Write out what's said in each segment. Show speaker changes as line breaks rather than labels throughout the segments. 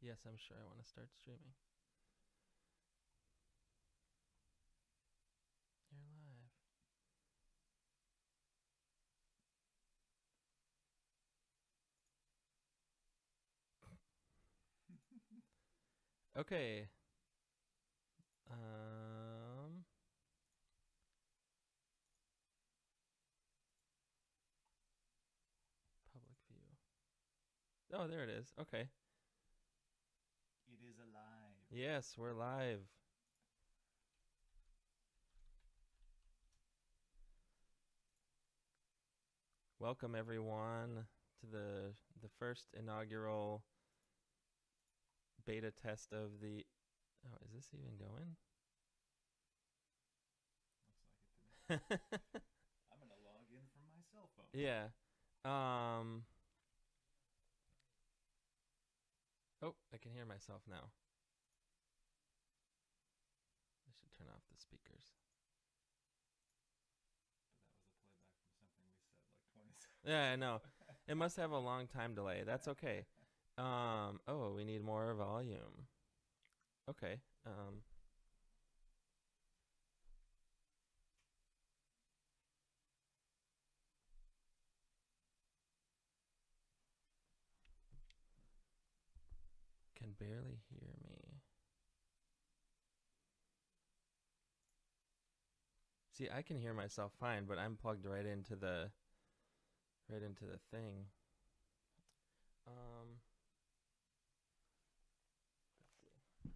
Yes, I'm sure I want to start streaming. You're live. Okay. Um, Public view. Oh, there it is. Okay.
It is alive.
Yes, we're live. Welcome everyone to the first inaugural beta test of the. Oh, is this even going?
Looks like it to me. I'm gonna log in from my cell phone.
Yeah. Um. Oh, I can hear myself now. I should turn off the speakers.
But that was a playback from something we said like 20 seconds
Yeah, I
ago.
know. It must have a long time delay. That's okay. Oh, we need more volume. Okay. Can barely hear me. See, I can hear myself fine, but I'm plugged right into the thing. Um, let's see.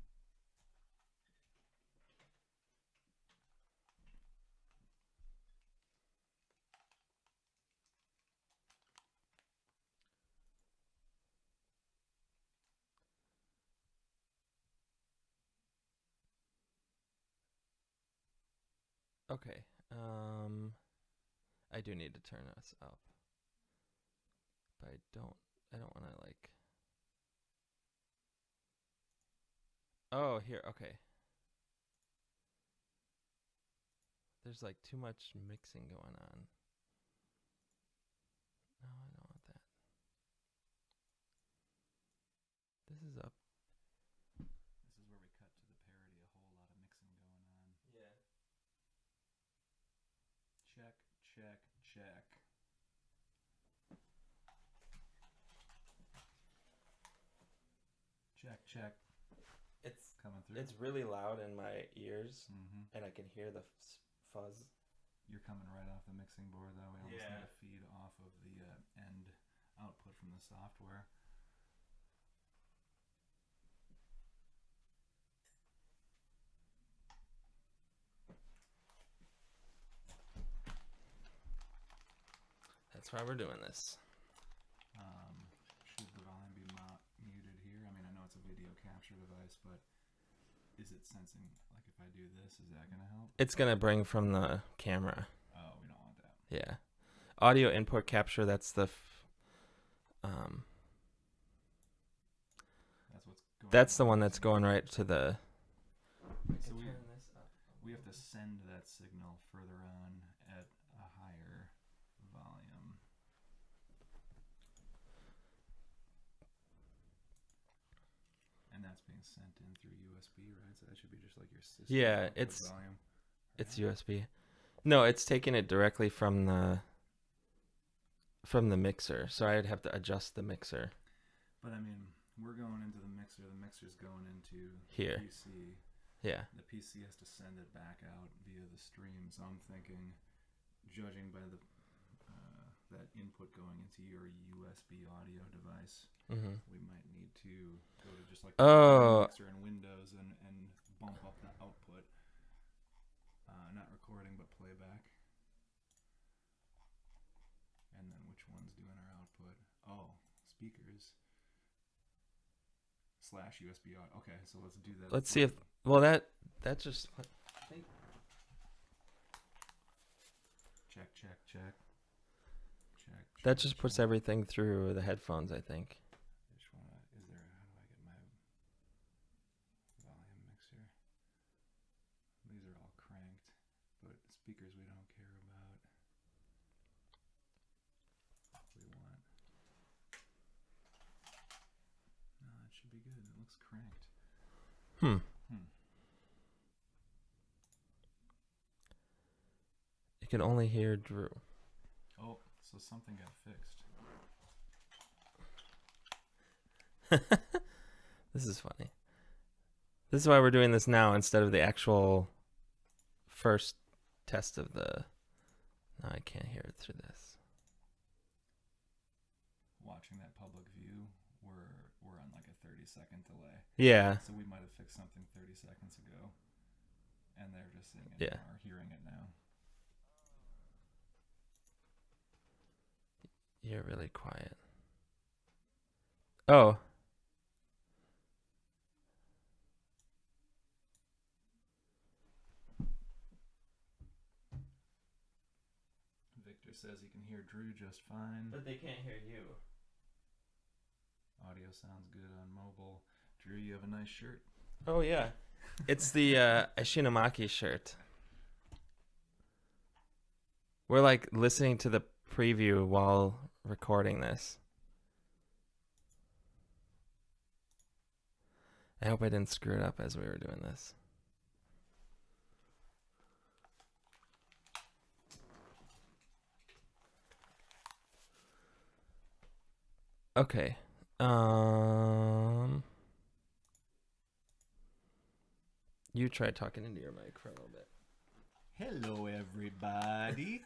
Okay. I do need to turn us up, but I don't want to like. Oh, here. Okay. There's like too much mixing going on. No, I don't want that. This is up.
This is where we cut to the parody. A whole lot of mixing going on.
Yeah.
Check, check, check. Check, check.
It's
Coming through.
it's really loud in my ears,
Mm-hmm.
and I can hear the fuzz.
You're coming right off the mixing board, though. We almost
Yeah.
need a feed off of the end output from the software.
That's why we're doing this.
Should the volume be muted here? I mean, I know it's a video capture device, but is it sensing, like if I do this, is that going to help?
It's gonna bring from the camera.
Oh, we don't want that.
Yeah. Audio input capture. That's the.
That's what's going
That's the one that's going right to the.
So we have to send that signal further on at a higher volume. And that's being sent in through USB, right? So that should be just like your system.
Yeah,
output
it's
volume.
it's USB. No, it's taking it directly from the mixer. So I'd have to adjust the mixer
But I mean, we're going into the mixer. The mixer's going into
here.
the PC.
Yeah.
The PC has to send it back out via the stream. So I'm thinking, judging by the that input going into your USB audio device,
Mm-hmm.
we might need to go to just like
Oh.
mixer in Windows and bump up the output. Not recording, but playback. And then which one's doing our output? Oh, speakers. / USB audio. Okay, so let's do that.
Let's see if. Well, that just.
Check, check, check. Check.
That just puts everything through the headphones, I think.
I just wanna. Is there? How do I get my volume mixer? These are all cranked, but speakers we don't care about. We want. No, it should be good. It looks cranked.
You can only hear Drew.
Oh, so something got fixed.
This is funny. This is why we're doing this now instead of the actual first test of the... No, I can't hear it through this.
Watching that public view, we're on like a 30-second delay.
Yeah.
So we might have fixed something 30 seconds ago, and they're just seeing it
Yeah.
or hearing it now.
You're really quiet. Oh.
Victor says he can hear Drew just fine.
But they can't hear you.
Audio sounds good on mobile. Drew, you have a nice shirt.
Oh, yeah. It's the Ishinomaki shirt. We're like listening to the preview while recording this. I hope I didn't screw it up as we were doing this. Okay. You try talking into your mic for a little bit.
Hello, everybody.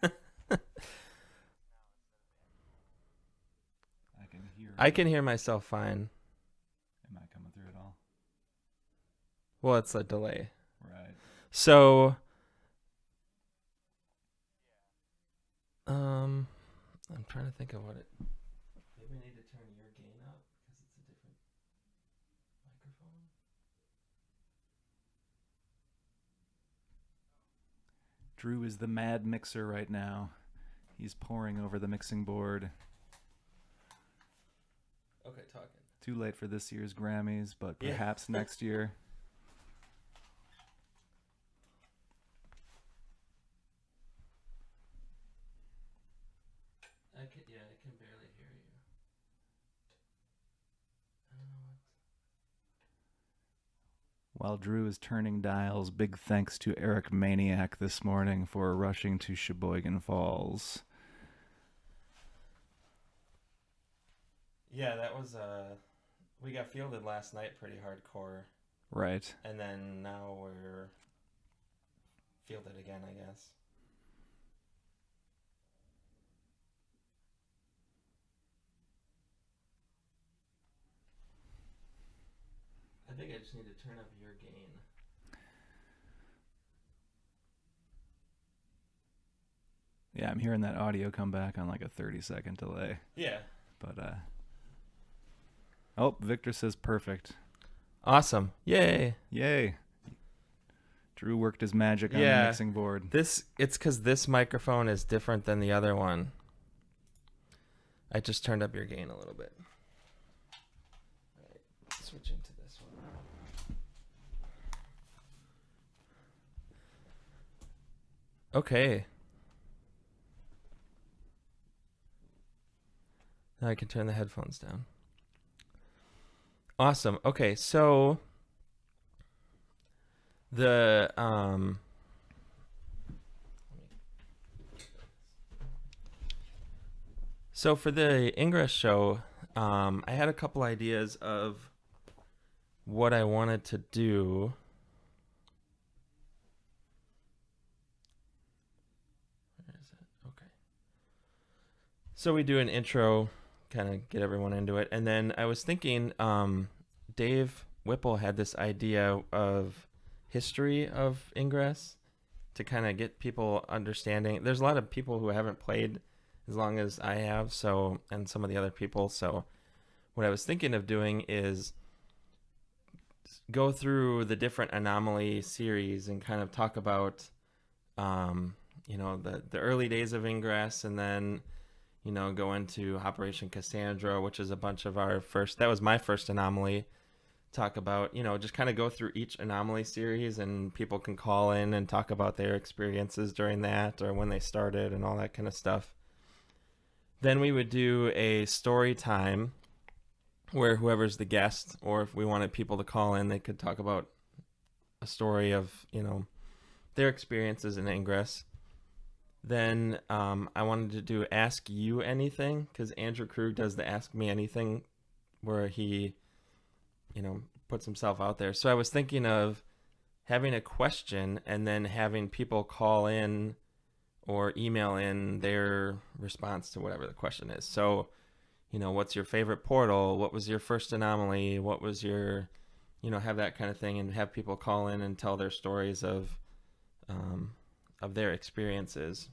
I
can hear myself fine.
Am I coming through at all?
Well, it's a delay.
Right.
So, I'm trying to think of what it... Maybe I need to turn your gain up because it's a different microphone.
Drew is the mad mixer right now. He's pouring over the mixing board.
Okay, talking.
Too late for this year's Grammys, but perhaps next year.
I can barely hear you. I don't know what.
While Drew is turning dials, big thanks to Eric Maniac this morning for rushing to Sheboygan Falls.
Yeah, that was we got fielded last night pretty hardcore.
Right.
And then now we're fielded again, I guess. I think I just need to turn up your gain.
Yeah, I'm hearing that audio come back on like a 30-second delay.
Yeah.
But, oh, Victor says perfect.
Awesome. Yay.
Yay. Drew worked his magic on the mixing board.
It's because this microphone is different than the other one. I just turned up your gain a little bit. All right, switching to this one. Okay. Now I can turn the headphones down. Awesome. Okay, so the so for the Ingress show, I had a couple ideas of what I wanted to do. Where is it? Okay. So we do an intro, kind of get everyone into it, and then I was thinking, Dave Whipple had this idea of history of Ingress to kind of get people understanding. There's a lot of people who haven't played as long as I have, so, and some of the other people. So what I was thinking of doing is go through the different anomaly series and kind of talk about, you know, the early days of Ingress, and then, you know, go into Operation Cassandra, which is a bunch of our first, that was my first anomaly. Talk about, you know, just kind of go through each anomaly series, and people can call in and talk about their experiences during that or when they started and all that kind of stuff. Then we would do a story time where whoever's the guest, or if we wanted people to call in, they could talk about a story of, their experiences in Ingress. Then I wanted to do Ask You Anything, because Andrew Krug does the Ask Me Anything where he, puts himself out there. So I was thinking of having a question and then having people call in or email in their response to whatever the question is. So, what's your favorite portal? What was your first anomaly? What was your, have that kind of thing, and have people call in and tell their stories of their experiences.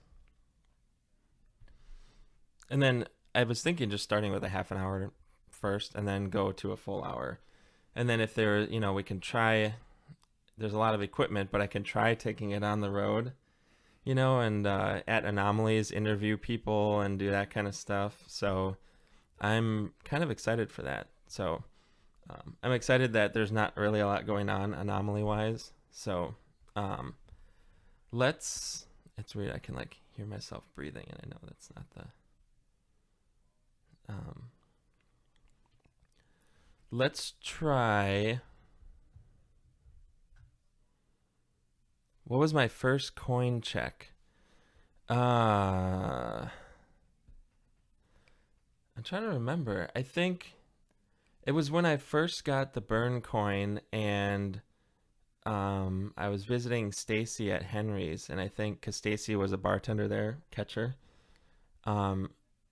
And then I was thinking just starting with a half an hour first and then go to a full hour. And then if there, we can try, there's a lot of equipment, but I can try taking it on the road, and at anomalies, interview people and do that kind of stuff. So I'm kind of excited for that. So I'm excited that there's not really a lot going on anomaly wise. So it's weird. I can hear myself breathing, and I know that's not the, let's try. What was my first coin check? I'm trying to remember. I think it was when I first got the burn coin, and I was visiting Stacy at Henry's, and I think because Stacy was a bartender there, catcher,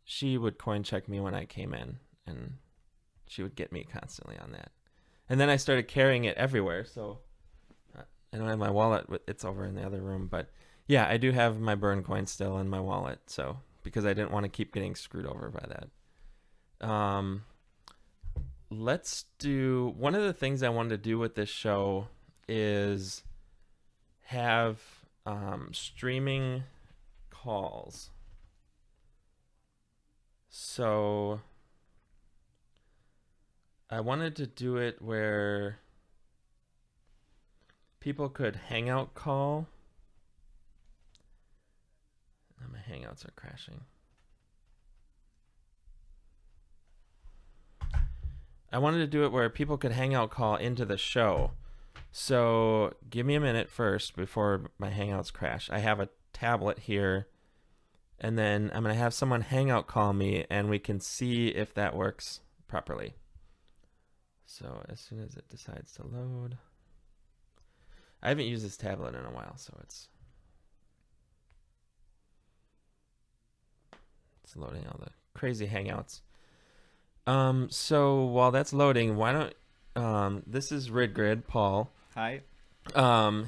she would coin check me when I came in, and she would get me constantly on that. And then I started carrying it everywhere, so I don't have my wallet. It's over in the other room, but yeah, I do have my burn coin still in my wallet, so because I didn't want to keep getting screwed over by that. Let's do, one of the things I wanted to do with this show is have streaming calls. So I wanted to do it where people could hangout call. Oh, my hangouts are crashing. I wanted to do it where people could hangout call into the show. So give me a minute first before my hangouts crash. I have a tablet here, and then I'm going to have someone hangout call me, and we can see if that works properly. So as soon as it decides to load. I haven't used this tablet in a while, so it's loading all the crazy hangouts. So while that's loading, why don't this is Ridgrid, Paul.
Hi.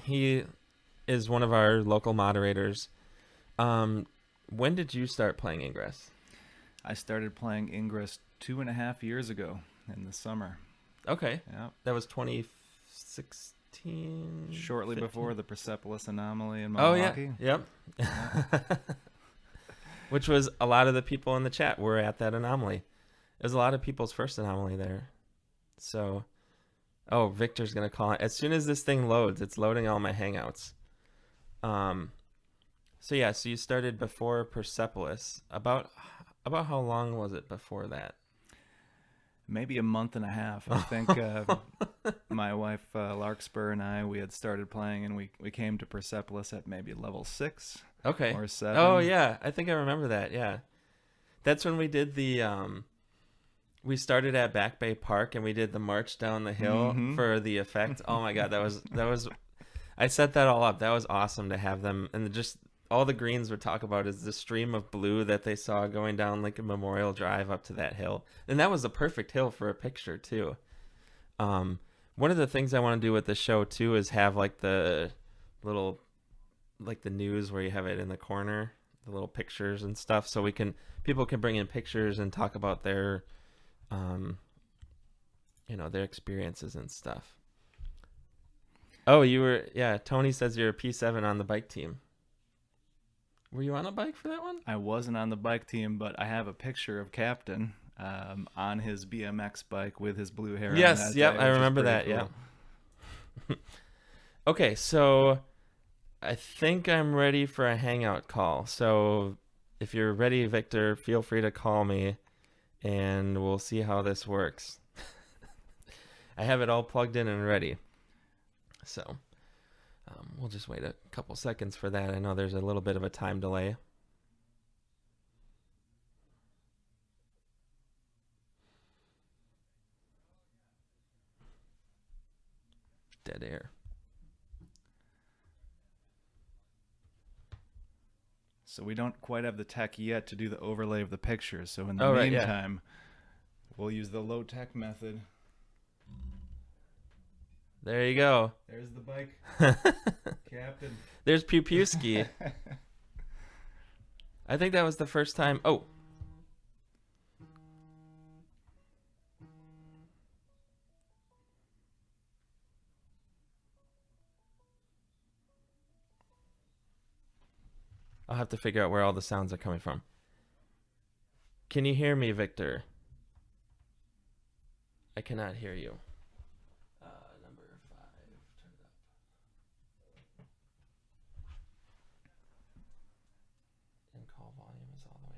He is one of our local moderators. When did you start playing Ingress?
I started playing Ingress 2.5 years ago in the summer.
Okay.
Yeah.
That was 2016.
Shortly
15?
before the Persepolis anomaly in Milwaukee.
Oh yeah. Yep. Which was a lot of the people in the chat were at that anomaly. It was a lot of people's first anomaly there. So, Victor's going to call it. As soon as this thing loads, it's loading all my hangouts. So you started before Persepolis. About how long was it before that?
Maybe a month and a half. I think my wife Larkspur and I, we had started playing, and we came to Persepolis at maybe level 6 or 7.
Oh, yeah. I think I remember that, yeah. That's when we did the... we started at Back Bay Park, and we did the march down the hill for the effect. Oh, my God. That was... I set that all up. That was awesome to have them. And just all the Greens would talk about is the stream of blue that they saw going down Lincoln Memorial Drive up to that hill. And that was the perfect hill for a picture, too. One of the things I want to do with the show, too, is have, the little... the news where you have it in the corner, the little pictures and stuff, so people can bring in pictures and talk about their their experiences and stuff. Tony says you're a P7 on the bike team. Were you on a bike for that one?
I wasn't on the bike team, but I have a picture of Captain on his BMX bike with his blue hair.
Yes, yep, I remember that, cool. Yeah. Okay, so I think I'm ready for a hangout call. So if you're ready, Victor, feel free to call me, and we'll see how this works. I have it all plugged in and ready. So we'll just wait a couple seconds for that. I know there's a little bit of a time delay. Dead air.
So we don't quite have the tech yet to do the overlay of the pictures. So in the
Oh, right, yeah.
meantime, we'll use the low tech method.
There you go.
There's the bike, Captain.
There's Pewski. I think that was the first time. Oh. I'll have to figure out where all the sounds are coming from. Can you hear me, Victor? I cannot hear you. Number 5, turn it up. And call volume is all the way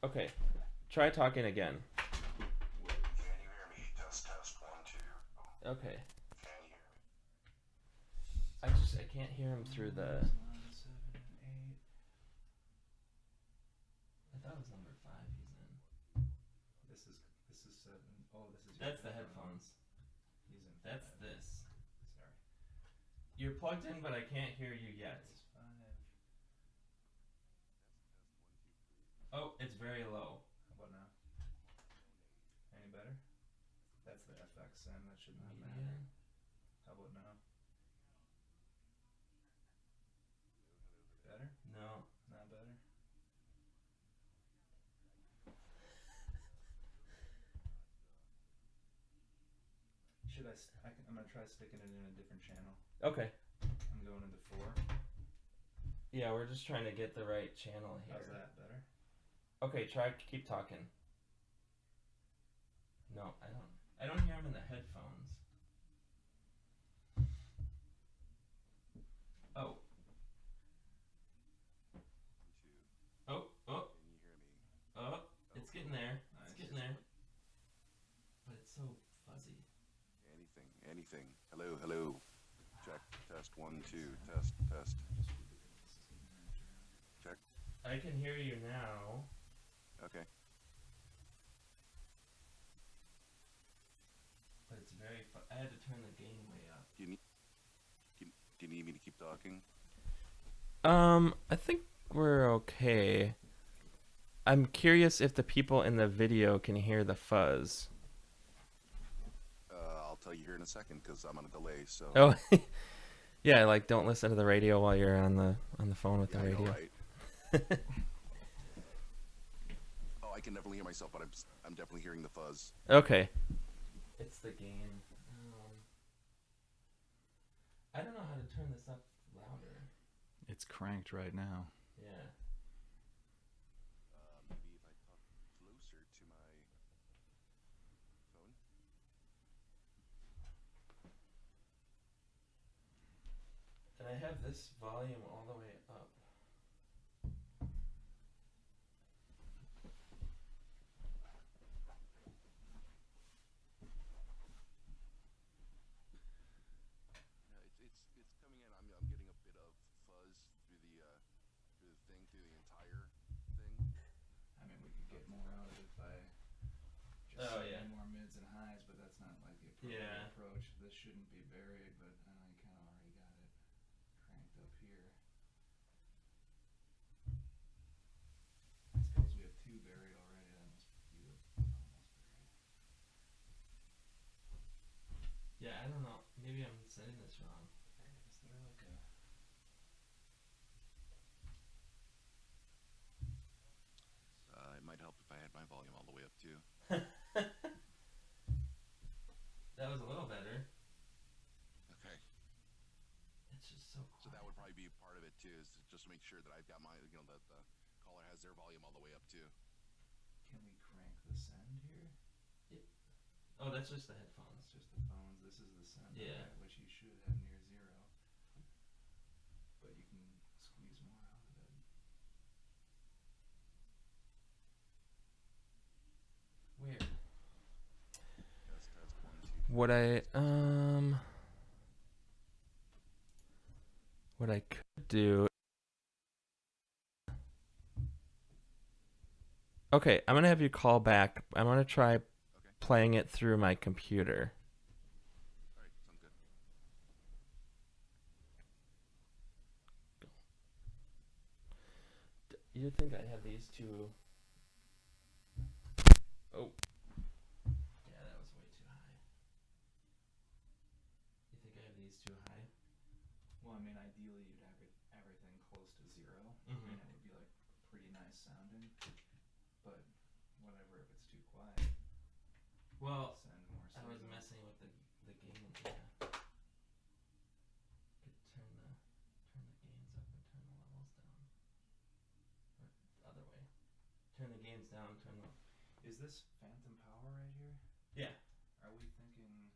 up. Okay, try talking again.
Can you hear me? Test 1 2.
Okay.
Can you hear me?
I can't hear him through the. I thought it was number 5 he's in.
This is 7. Oh, this is.
That's the headphones.
He's in.
That's
5.
this.
Sorry.
You're plugged in, but I can't hear you yet.
This is 5.
Oh, it's very low.
How about now? Any better? That's the FX end. That should not matter.
Median.
How about now? Better?
No.
Not better? Should I'm gonna try sticking it in a different channel.
Okay.
I'm going into 4.
Yeah, we're just trying to get the right channel here.
How's that better?
Okay, keep talking. No, I don't hear him in the headphones. Oh. Oh, oh.
Can you hear me?
Oh, it's getting there.
Nice.
It's getting there. But it's so fuzzy.
Anything. Hello. Check. Test 1 2. Test. Check.
I can hear you now.
Okay.
But it's very I had to turn the gain way up.
Do you need me to keep talking?
I think we're okay. I'm curious if the people in the video can hear the fuzz.
I'll tell you here in a second because I'm on a delay. So.
Oh, yeah. Like, don't listen to the radio while you're on the phone with the
I
radio.
know, right? Oh, I can definitely hear myself, but I'm definitely hearing the fuzz.
Okay. It's the gain. I don't know how to turn this up louder.
It's cranked right now.
Yeah.
Maybe if I talk closer to my phone.
And I have this volume all the way up.
It's coming in. I'm getting a bit of fuzz through the thing, through the entire thing.
I mean, we could get more out of it by just setting more mids and highs, but that's not like the appropriate approach. This shouldn't be buried, but I know you kind of already got it cranked up here. I suppose we have 2 buried already. That must be almost buried.
Yeah, I don't know. Maybe I'm setting this wrong.
Is there like a...
It might help if I had my volume all the way up too.
That was a little better.
Okay.
It's just so quiet.
So that would probably be part of it too, is just to make sure that I've got my, that the caller has their volume all the way up too.
Can we crank the send here?
Oh, that's just the headphones.
It's just the phones. This is the send,
Yeah.
right, which you should have near 0. But you can squeeze more out of it.
What I could do. Okay, I'm gonna have you call back. I'm gonna try playing it through my computer.
All right, sounds good.
You think I have these two? Oh. Yeah, that was way too high. You think I have these too high?
Well, I mean, ideally you'd have everything close to 0.
Mhm.
And it'd be like pretty nice sounding. But whatever, if it's too quiet,
Well,
send more
I was
signal.
messing with the gain. Yeah. Could turn the gains up and turn the levels down. Or the other way. Turn the gains down, turn the.
Is this phantom power right here?
Yeah.
Are we thinking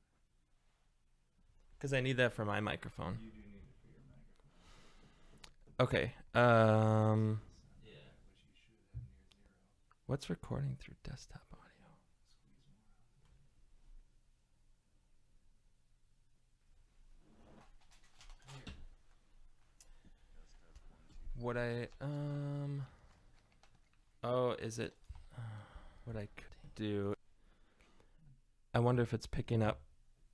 Because I need that for my microphone.
you do need it for your microphone?
Okay.
Yeah. Which you should have near 0.
What's recording through desktop audio?
Squeeze more out of it.
What I Oh, is it? What I could do? I wonder if it's picking up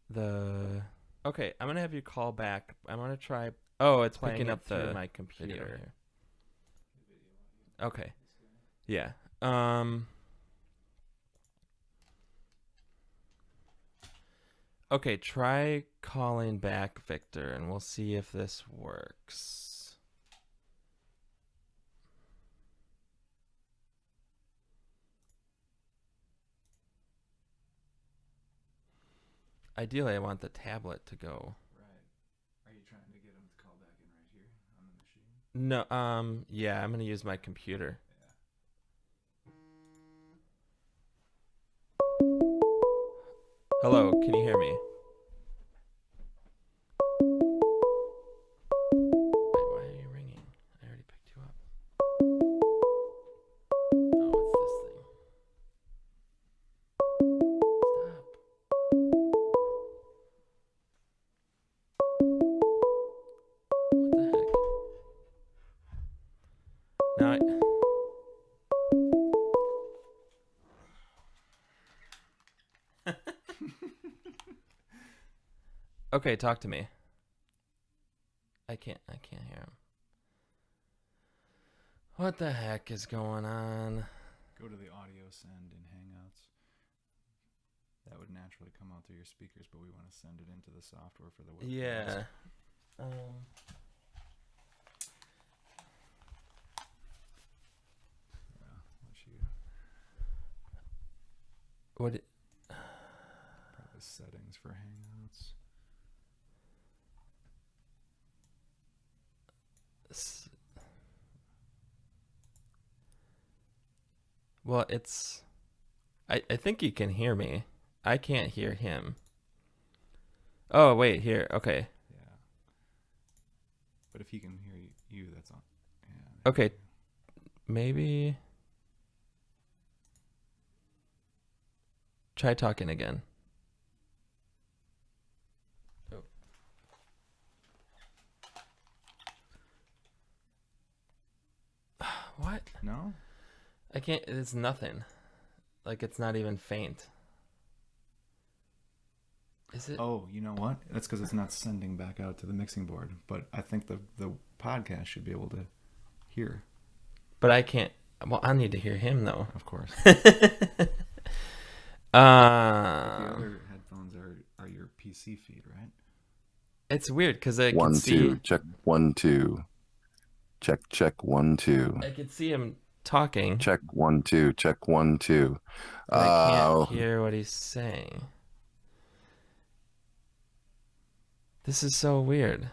the. Okay, I'm gonna have you call back. I'm gonna try. Oh, it's picking up through my computer.
The video audio.
Okay.
This guy.
Yeah. Okay, try calling back Victor, and we'll see if this works. Ideally, I want the tablet to go.
Right. Are you trying to get him to call back in right here on the machine?
No, yeah, I'm gonna use my computer.
Yeah.
Hello, can you hear me? Wait, why are you ringing? I already picked you up. Oh, it's this thing. Stop. What the heck? Now Okay, talk to me. I can't hear him. What the heck is going on?
Go to the audio send in Hangouts. That would naturally come out through your speakers, but we want to send it into the software for the web.
Yeah.
Yeah, let you
What?
probably settings for Hangouts.
Well, it's. I think he can hear me. I can't hear him. Oh, wait, here. Okay.
Yeah. But if he can hear you, that's on. Yeah.
Okay. Maybe. Try talking again. Oh. What?
No?
I can't. It's nothing. Like, it's not even faint. Is it?
Oh, you know what? That's because it's not sending back out to the mixing board. But I think the podcast should be able to hear.
But I can't. Well, I need to hear him, though.
Of course. The
Uh,
other headphones are your PC feed, right?
it's weird because I
One,
can see.
two, check 1, 2. Check 1, 2.
I could see him talking.
Check 1, 2. Check 1, 2.
But I can't hear what he's saying. This is so weird.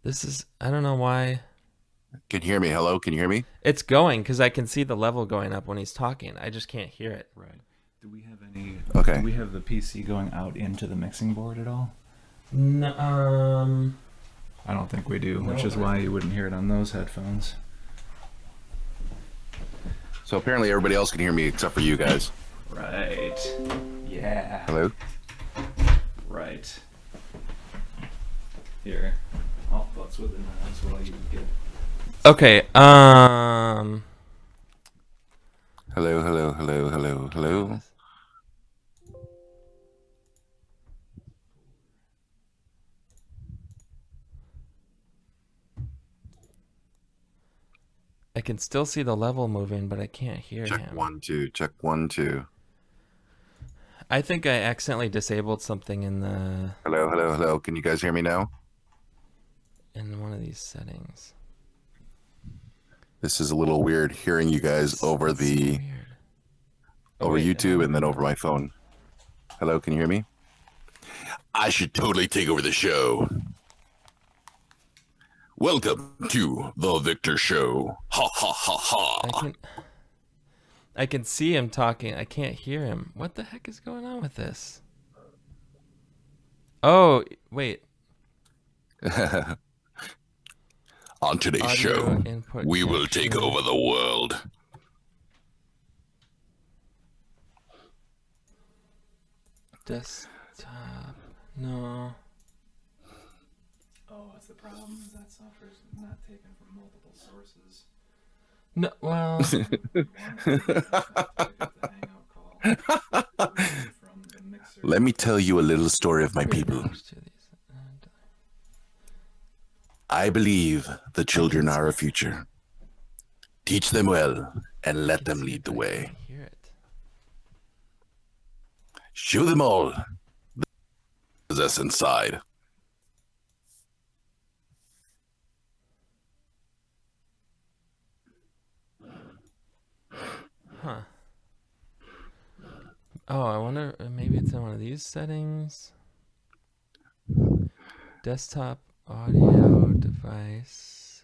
This is. I don't know why.
Can you hear me? Hello? Can you hear me?
It's going because I can see the level going up when he's talking. I just can't hear it.
Right. Do we have any?
Okay.
Do we have the PC going out into the mixing board at all?
No,
I don't think we do, which
No,
is
I-
why you wouldn't hear it on those headphones.
So apparently everybody else can hear me except for you guys.
Right. Yeah.
Hello?
Right. Here. I'll futz with the knives while you get.
Okay.
Hello, hello, hello, hello, hello.
I can still see the level moving, but I can't hear
Check
him.
1, 2, check 1, 2.
I think I accidentally disabled something in the
Hello, hello, hello. Can you guys hear me now?
in one of these settings.
This is a little weird hearing you guys over
It's so
the
weird.
over
Wait,
YouTube and then over my phone. Hello, can you hear me? I should totally take over the show. Welcome to the Victor Show. Ha ha ha ha.
I can see him talking. I can't hear him. What the heck is going on with this? Oh, wait.
On today's
Audio
show,
input
we will take
capture.
over the world.
Desktop. No.
Oh, that's the problem. Is that software's not taken from multiple sources.
No, well.
Let me tell you a little story of my people. I believe the children are our future. Teach them well and let them lead the way.
Hear it.
Show them all the possess inside.
Huh. Oh, I wonder, maybe it's in one of these settings. Desktop audio device.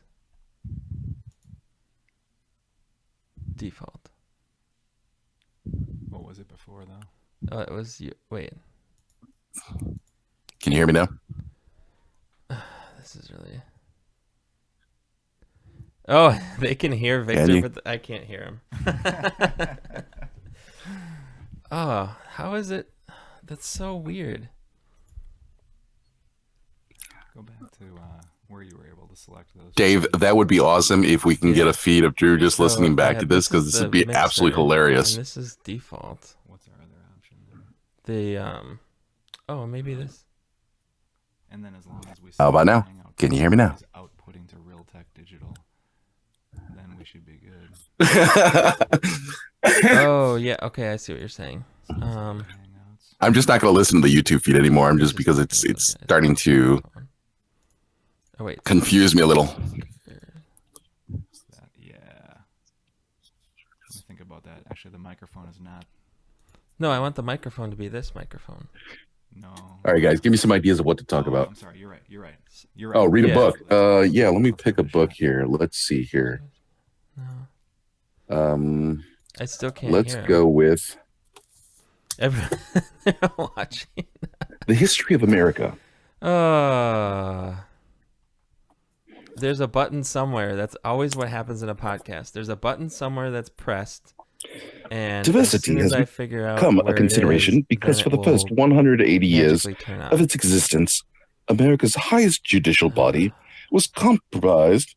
Default.
What was it before, though?
Oh, it was you. Wait.
Can you hear me now?
This is really. Oh, they can hear Victor,
you?
but I can't hear him. Oh, how is it? That's so weird.
Go back to where you were able to select those.
Dave, that would be awesome if we can get a feed of Drew just
So
listening
I
back
have-
to this, because this
is
would
the
be absolutely
mixer,
hilarious.
And this is default.
What's our other option there?
The oh, maybe this.
And then as long as we
How about now?
Hangout
Can you hear me now?
is outputting to Realtek Digital, then we should be good.
Oh yeah, okay, I see what you're saying.
Hangouts.
I'm just not going to listen to the YouTube feed anymore. I'm just because it's starting to
Oh wait.
confuse me a little.
That, yeah. Let me think about that. Actually, the microphone is not.
No, I want the microphone to be this microphone.
No.
All right, guys, give me some ideas of what to talk about.
I'm sorry. You're right. You're right. You're right.
Oh, read a
Yeah.
book. Yeah, let me pick a book here. Let's see here.
No, I still can't
Let's
hear him.
go with
Everyone watching.
The History of America.
There's a button somewhere. That's always what happens in a podcast. There's a button somewhere that's pressed, and
Diversity
as soon
has
as I figure out
Become
where
a consideration
it is,
because
then
for
it
the first
will
180 years
magically turn
of
on.
its existence, America's highest judicial body was comprised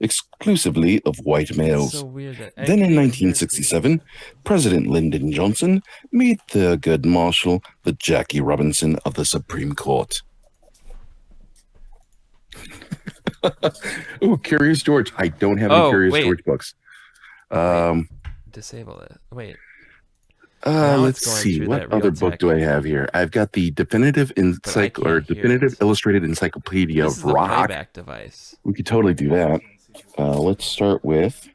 exclusively of white
It's
males.
so weird that I
Then in
can't even hear it
1967, President Lyndon Johnson made Thurgood Marshall the Jackie Robinson of the Supreme Court. Oh, Curious George. I don't have any Curious George books.
Disable it. Wait. Now
Let's
it's going
see.
through
What
that
other
Realtek.
book do I have here? I've got the Definitive
But I can't hear
Definitive
it.
Illustrated Encyclopedia
This
of
is the
Rock.
playback device.
We could totally do that. Let's start with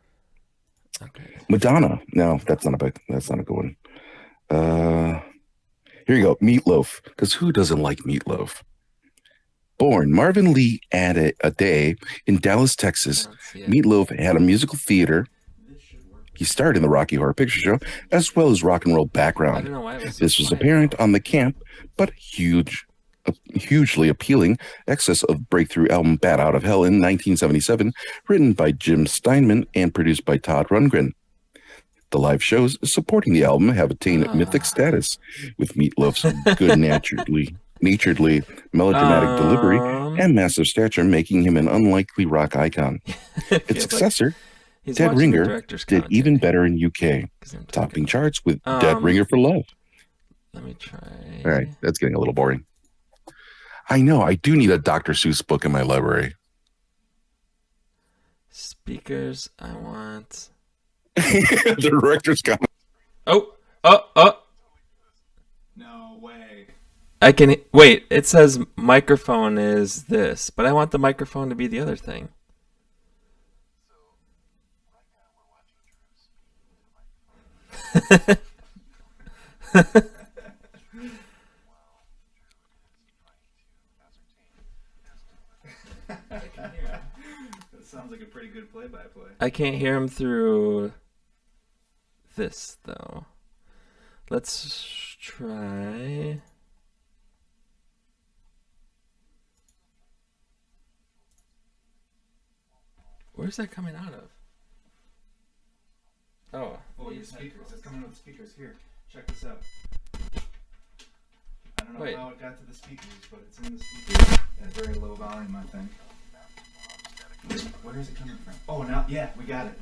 Okay.
Madonna. No, that's not a book. That's not a good one. Here you go. Meatloaf. Because who doesn't like Meatloaf? Born Marvin Lee Day in Dallas, Texas,
I don't see it.
Meatloaf had a musical theater. He starred in the Rocky Horror Picture Show, as well as rock and roll
I
background.
don't know why it was so
This was
quiet.
apparent on the camp, but huge hugely appealing excess of breakthrough album Bat Out of Hell in 1977, written by Jim Steinman and produced by Todd Rundgren. The live shows supporting the album have attained mythic status, with Meatloaf's good-naturedly melodramatic delivery and massive stature making him an unlikely rock icon. Its successor, Dead Ringer, did even better in UK, topping charts with Dead Ringer for Love.
Let me try.
All right, that's getting a little boring. I know, I do need a Dr. Seuss book in my library.
Speakers, I want...
The director's comment.
Oh!
No way.
I can... Wait, it says microphone is this, but I want the microphone to be the other thing.
That sounds like a pretty good play-by-play.
I can't hear him through this, though. Let's try... Where's that coming out of? Oh.
Oh, your speakers. It's coming out of the speakers. Here, check this out. I don't know how it got to the speakers, but it's in the speakers at very low volume, I think. Where is it coming from? Oh, now, yeah, we got it.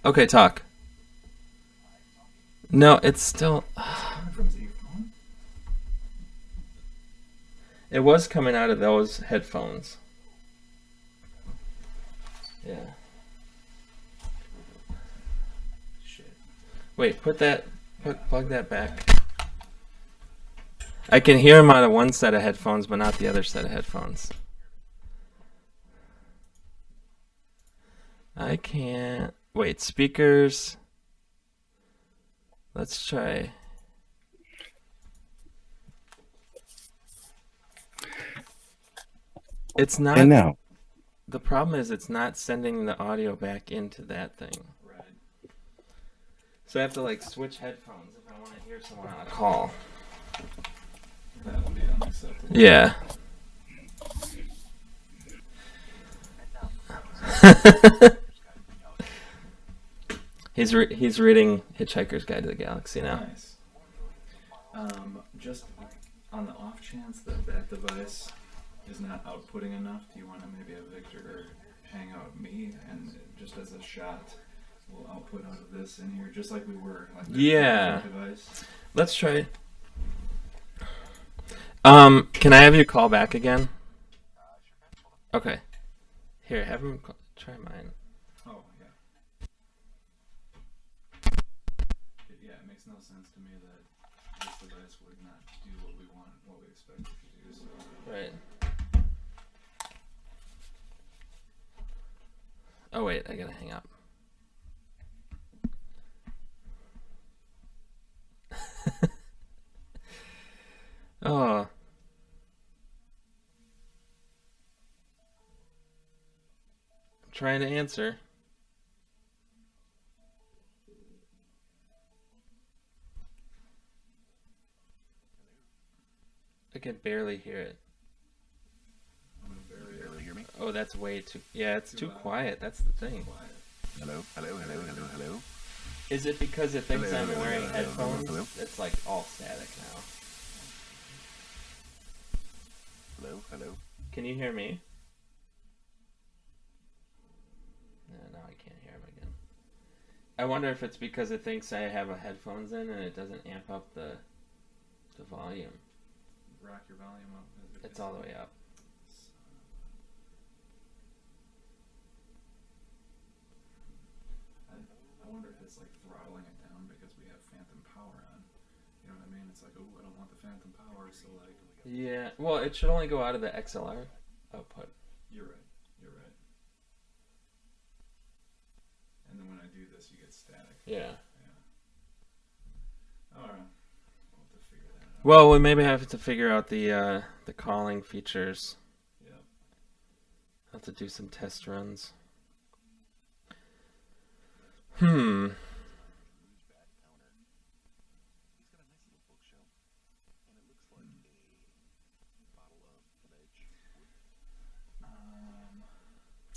Okay, talk. No, it's still...
coming from his earphone?
It was coming out of those headphones. Yeah.
Shit.
Wait, plug that back. I can hear him out of one set of headphones, but not the other set of headphones. I can't... Wait, speakers... Let's try... It's not...
And now...
The problem is it's not sending the audio back into that thing.
Right.
So I have to like switch headphones if I want to hear someone on a call.
That would be unacceptable.
Yeah. He's reading Hitchhiker's Guide to the Galaxy now.
Nice. Just on the off chance that that device is not outputting enough, do you want to maybe have Victor hang out me and just as a shot, we'll output out of this in here just like we were. Like
Yeah.
Device.
Let's try. Can I have you call back again? Okay. Here, have him try mine.
Oh yeah. It makes no sense to me that this device would not do what we want, what we expect it to do. So.
Right. Oh wait, I gotta hang up. Oh. I'm trying to answer. I can barely hear it.
Barely hear me?
Oh, that's way too... Yeah, it's too quiet. That's the thing.
Hello?
Is it because it thinks
Hello,
I'm
hello,
wearing
hello,
headphones?
hello.
It's like all static now.
Hello?
Can you hear me? No, now I can't hear him again. I wonder if it's because it thinks I have a headphones in and it doesn't amp up the volume.
Rock your volume up.
It's all the way up.
I wonder if it's like throttling it down because we have phantom power on. You know what I mean? It's like, oh, I don't want the phantom power, so like.
Yeah, well, it should only go out of the XLR output.
You're right. And then when I do this, you get static.
Yeah.
All right. We'll have to figure that out.
Well, we maybe have to figure out the calling features.
Yeah.
I'll have to do some test runs.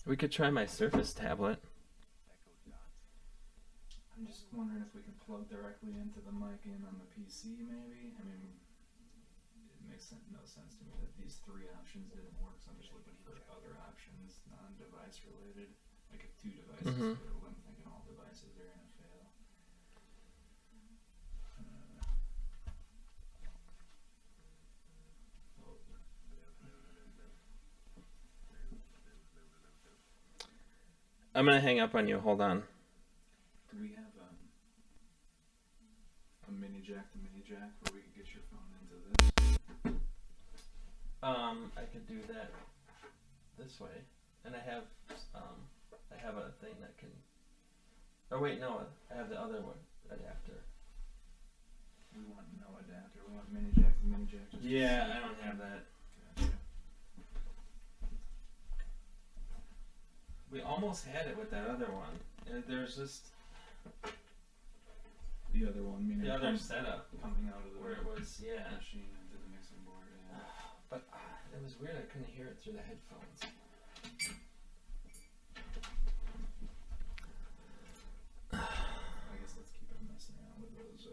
We could try my Surface tablet.
I'm just wondering if we can plug directly into the mic in on the PC, maybe. I mean, it makes no sense to me that these three options didn't work, so I'm just looking for other options, non-device related. Like if two devices fail, I'm thinking all devices are gonna fail.
I'm gonna hang up on you. Hold on.
Do we have a mini jack to mini jack where we could get your phone into this?
I could do that this way, and I have a thing that can. Oh wait, no, I have the other one adapter.
We want no adapter. We want mini jack to mini jack.
Yeah, I don't have that.
Gotcha.
We almost had it with that other one. There's just
The other one, meaning
the other setup
coming out of the
where it was, yeah.
machine into the mixing board. Yeah.
But it was weird. I couldn't hear it through the headphones.
I guess let's keep on messing around with those.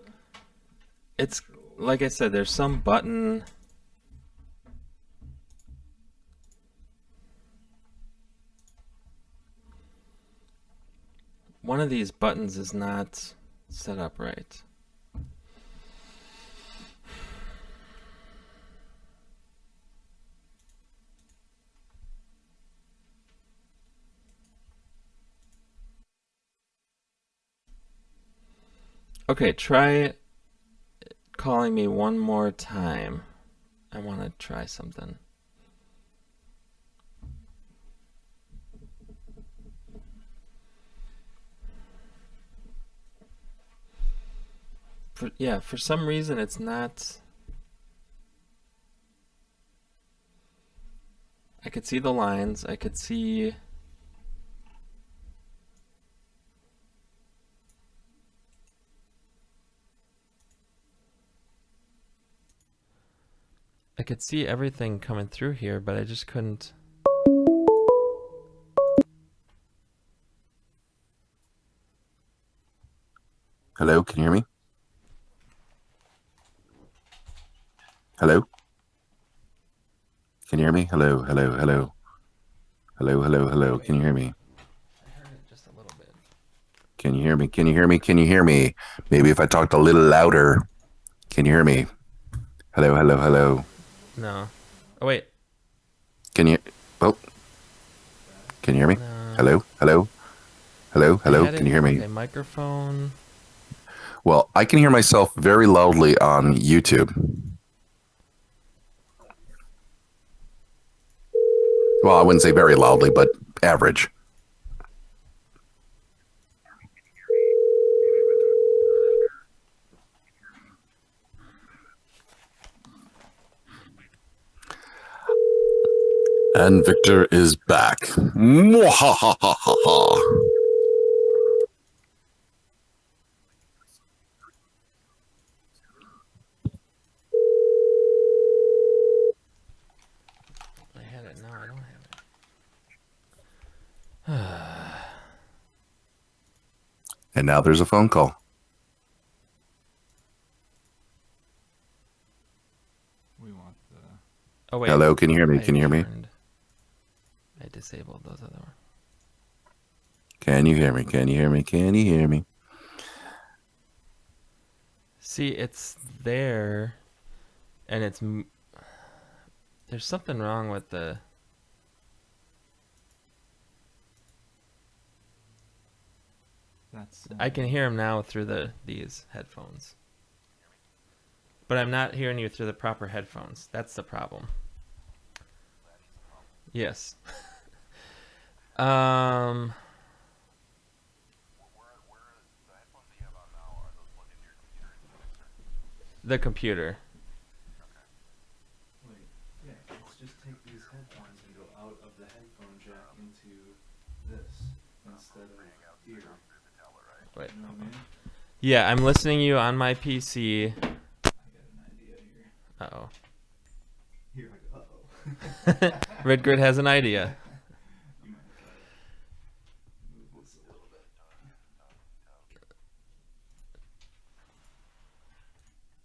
It's
controls.
like I said. There's some button. One of these buttons is not set up right. Okay, try calling me one more time. I want to try something. For some reason it's not. I could see the lines. I could see. I could see everything coming through here, but I just couldn't.
Hello, can you hear me? Hello? Can you hear me? Hello, hello, hello. Hello, hello, hello. Can you hear me?
I heard it just a little bit.
Can you hear me? Can you hear me? Can you hear me? Maybe if I talked a little louder. Can you hear me? Hello, hello, hello.
No. Oh wait.
Can you? Oh. Can you hear me?
No.
Hello, hello, hello, hello.
I had
Can you hear me?
Okay, microphone.
Well, I can hear myself very loudly on YouTube. Well, I wouldn't say very loudly, but average. And Victor is back. Mwahahaha.
I had it. No, I don't have it.
And now there's a phone call.
We want the.
Oh wait.
Hello, can you hear me? Can you hear me?
I disabled those other ones.
Can you hear me? Can you hear me? Can you hear me?
See, it's there, and it's there's something wrong with the.
That's.
I can hear him now through these headphones, but I'm not hearing you through the proper headphones. That's the problem. Yes. The computer.
Wait, yeah, let's just take these headphones and go out of the headphone jack into this instead of here.
Wait.
You know what I mean?
Yeah, I'm listening to you on my PC.
I got an idea here.
Uh-oh.
Here I go. Uh-oh.
Red Grid has an idea.
You might have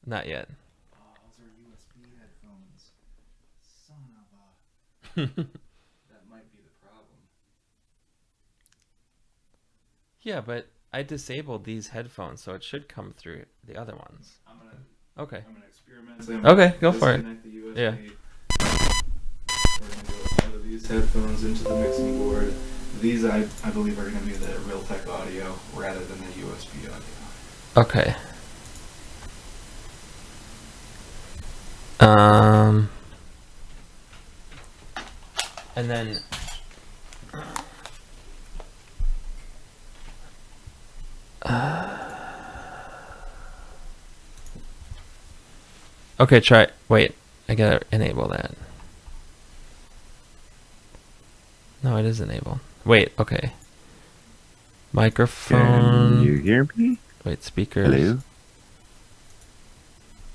Not yet.
Oh, those are USB headphones. Son of a... That might be the problem.
Yeah, but I disabled these headphones, so it should come through the other ones. Okay.
I'm gonna experiment. So I'm
Okay,
gonna
go for it.
disconnect the USB.
Yeah.
We're gonna go out of these headphones into the mixing board. These, I believe, are gonna be the Realtek audio rather than the USB audio.
Okay. And then okay, try. Wait, I gotta enable that. No, it is enabled. Wait, okay. Microphone.
Can you hear me?
Wait, speakers.
Hello?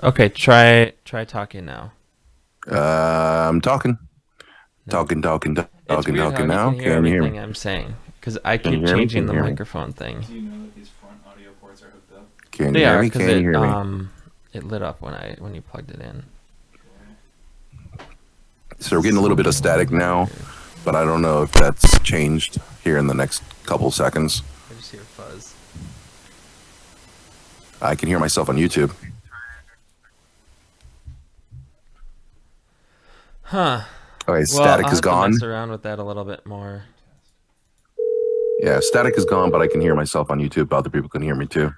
Okay, try talking now.
I'm talking.
No.
Talking
It's weird how
now.
you can hear
Can you hear
everything
me?
I'm saying, because I
Can you
keep
hear me?
changing
Can
the
you hear me?
microphone thing.
Do you know that these front audio ports are hooked up?
Can you
They
hear
are
me?
because
Can you hear me?
it lit up when you plugged it in.
Okay.
So we're getting a little bit of static now, but I don't know if that's changed here in the next couple seconds.
I just hear fuzz.
I can hear myself on YouTube.
Huh.
Okay,
Well,
static
I'll
is
have
gone.
to mess around with that a little bit more.
Yeah, static is gone, but I can hear myself on YouTube. Other people can hear me too.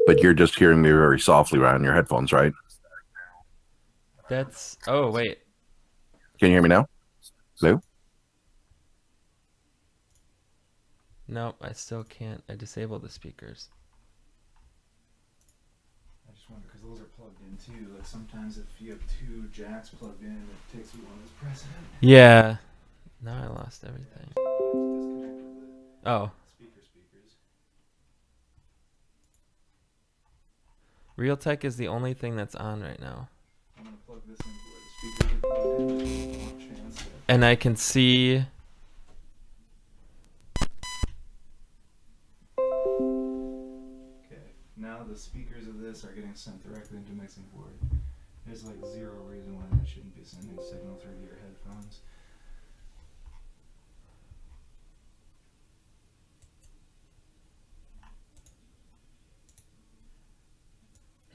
But you're just hearing me very softly right on your headphones, right?
That's. Oh wait.
Can you hear me now? Hello?
No, I still can't. I disabled the speakers.
I just wonder, because those are plugged in too. Like sometimes if you have two jacks plugged in, it takes you one as precedent.
Yeah. Now I lost everything.
Disconnected the
Oh.
speakers.
Realtek is the only thing that's on right now.
I'm gonna plug this into where the speakers are plugged in. There's more chance that...
And I can see.
Okay, now the speakers of this are getting sent directly into mixing board. There's like zero reason why that shouldn't be sending signal through your headphones.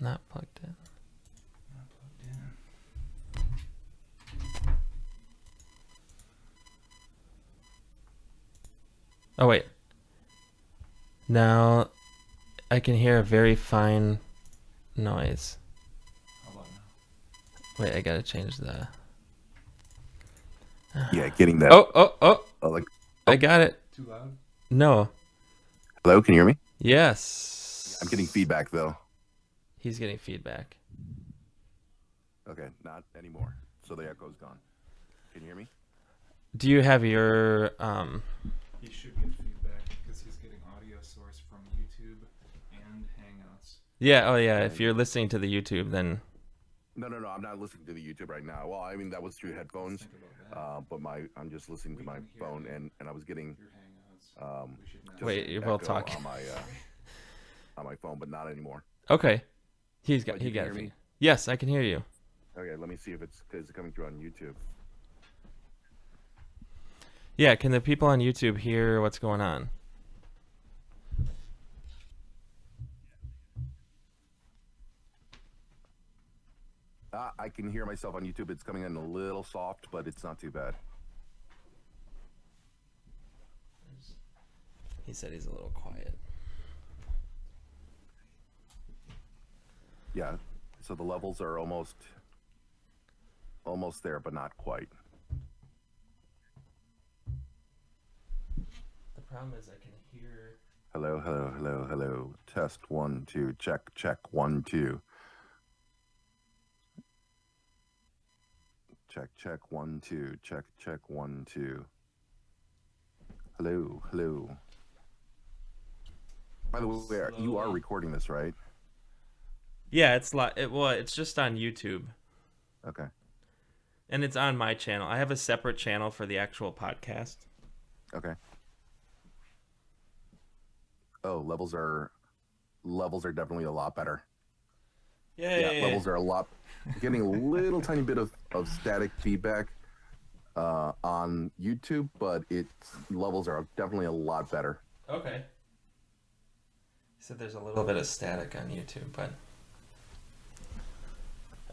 Not plugged in.
Not plugged in.
Oh wait. Now I can hear a very fine noise.
How about now?
Wait, I gotta change the.
Yeah, getting that.
Oh!
Like,
I got it.
Too loud?
No.
hello, can you hear me?
Yes.
I'm getting feedback though.
He's getting feedback.
Okay, not anymore. So the echo's gone. Can you hear me?
Do you have your
He should get feedback because he's getting audio source from YouTube and Hangouts.
Yeah, oh yeah, if you're listening to the YouTube then
No, I'm not listening to the YouTube right now. Well, I mean that was through headphones,
Think about that.
but I'm just listening to
We
my
can hear
phone,
you.
and I was getting
Your Hangouts. We should not...
just
Wait, you're both
echo
talking.
on my phone, but not anymore.
Okay. He
But
got
you can
it.
hear me?
Yes, I can hear you.
Okay, let me see if it's coming through on YouTube.
Yeah, can the people on YouTube hear what's going on?
I can hear myself on YouTube. It's coming in a little soft, but it's not too bad.
He said he's a little quiet.
Yeah, so the levels are almost there, but not quite.
The problem is I can hear.
Hello. Test 1, 2. Check 1, 2. Check 1, 2. Check 1, 2. Hello. By the way, you are recording this, right?
Yeah, it's just on YouTube.
Okay.
And it's on my channel. I have a separate channel for the actual podcast.
Okay. Oh, levels are levels are definitely a lot better.
Yay.
Levels are a lot. Getting a little tiny bit of static feedback on YouTube, but levels are definitely a lot better.
Okay. You said there's a little bit of static on YouTube, but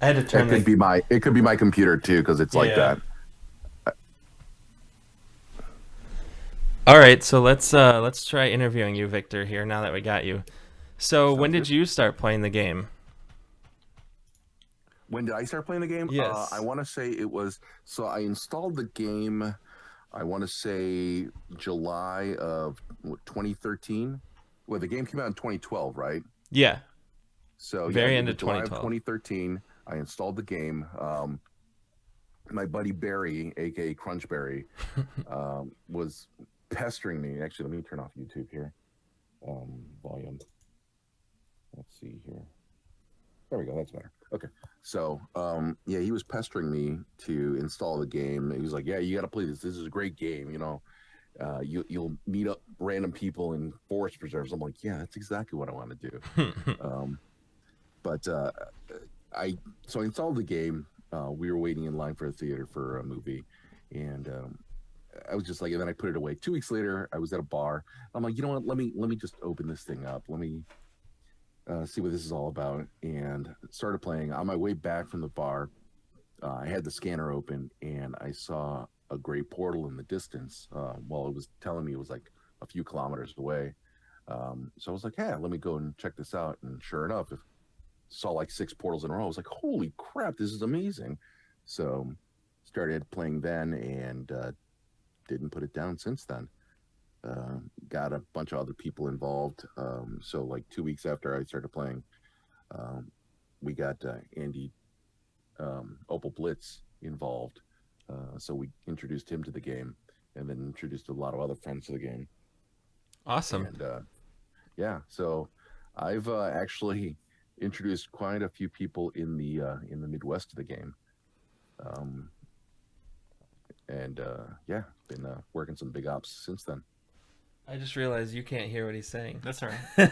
I had to turn.
It could be my computer too, because it's like that.
All right, so let's try interviewing you, Victor, here now that we got you. So when did you start playing the game?
When did I start playing the game?
Yes.
I want to say it was, so I installed the game, I want to say July of 2013. Well, the game came out in 2012, right?
Yeah.
So
very end of
July
2012.
Of 2013, I installed the game. My buddy Barry, aka Crunchberry, was pestering me. Actually, let me turn off YouTube here. Volume. Let's see here. There we go. That's better. Okay. So, he was pestering me to install the game. He was like, "Yeah, you got to play this. This is a great game. You know, you'll meet up random people in forest preserves." I'm like, "Yeah, that's exactly what I want to do." I installed the game. We were waiting in line for a theater for a movie, and I was just like, and then I put it away. 2 weeks later, I was at a bar. I'm like, you know what? Let me just open this thing up. Let me see what this is all about, and started playing. On my way back from the bar, I had the scanner open, and I saw a gray portal in the distance. While it was telling me it was like a few kilometers away. So I was like, hey, let me go and check this out. And sure enough, saw like 6 portals in a row. I was like, holy crap, this is amazing. So started playing then, and didn't put it down since then. Got a bunch of other people involved. So like 2 weeks after I started playing, we got Andy Opal Blitz involved. So we introduced him to the game, and then introduced a lot of other friends to the game.
Awesome.
And so I've actually introduced quite a few people in the Midwest to the game. Been working some big ops since then.
I just realized you can't hear what he's saying.
That's all right.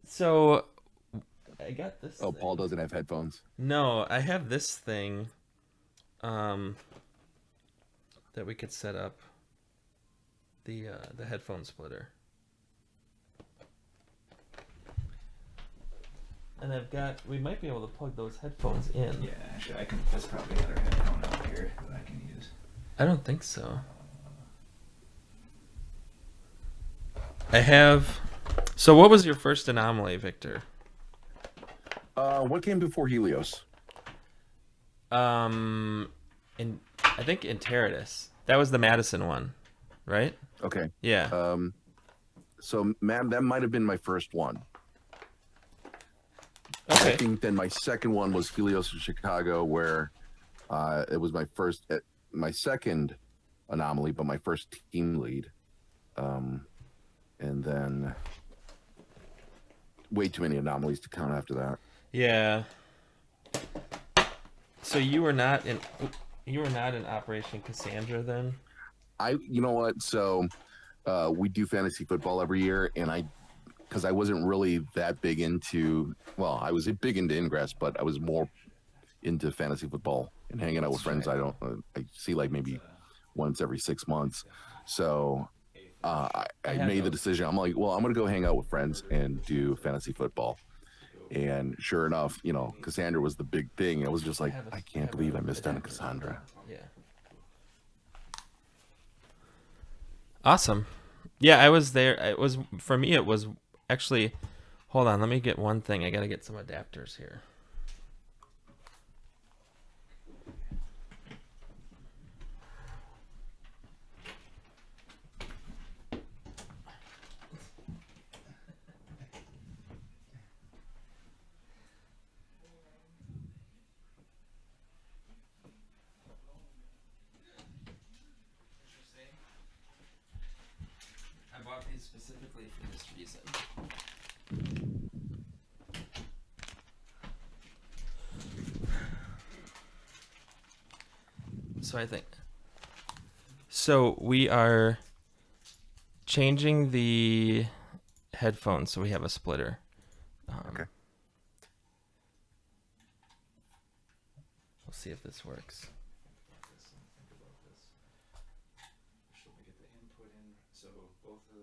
So I got this.
Oh, thing. Paul doesn't have headphones.
No, I have this thing that we could set up the headphone splitter. And we might be able to plug those headphones in.
Yeah, actually, there's probably another headphone out here that I can use.
I don't think so. I have. So what was your first anomaly, Victor?
What came before Helios?
I think Enteritus. That was the Madison one, right?
Okay.
Yeah.
So that might have been my first one.
Okay.
I think then my second one was Helios in Chicago, where it was my second anomaly, but my first team lead. And then way too many anomalies to count after that.
Yeah. So you were not in Operation Cassandra then?
You know what? So we do fantasy football every year, and because I wasn't really that big into, well, I was big into Ingress, but I was more into fantasy football and hanging out with friends. I see like maybe once every 6 months. So I made the decision. I'm like, well, I'm going to go hang out with friends and do fantasy football. And sure enough, Cassandra was the big thing. It was just like, I can't believe I missed out on Cassandra.
Yeah. Awesome. Yeah, I was there. For me, it was actually, hold on, let me get one thing. I got to get some adapters here. I bought these specifically for this reason. So we are changing the headphones so we have a splitter.
Okay.
We'll see if this works.
Think about this. Should we get the input in? So both of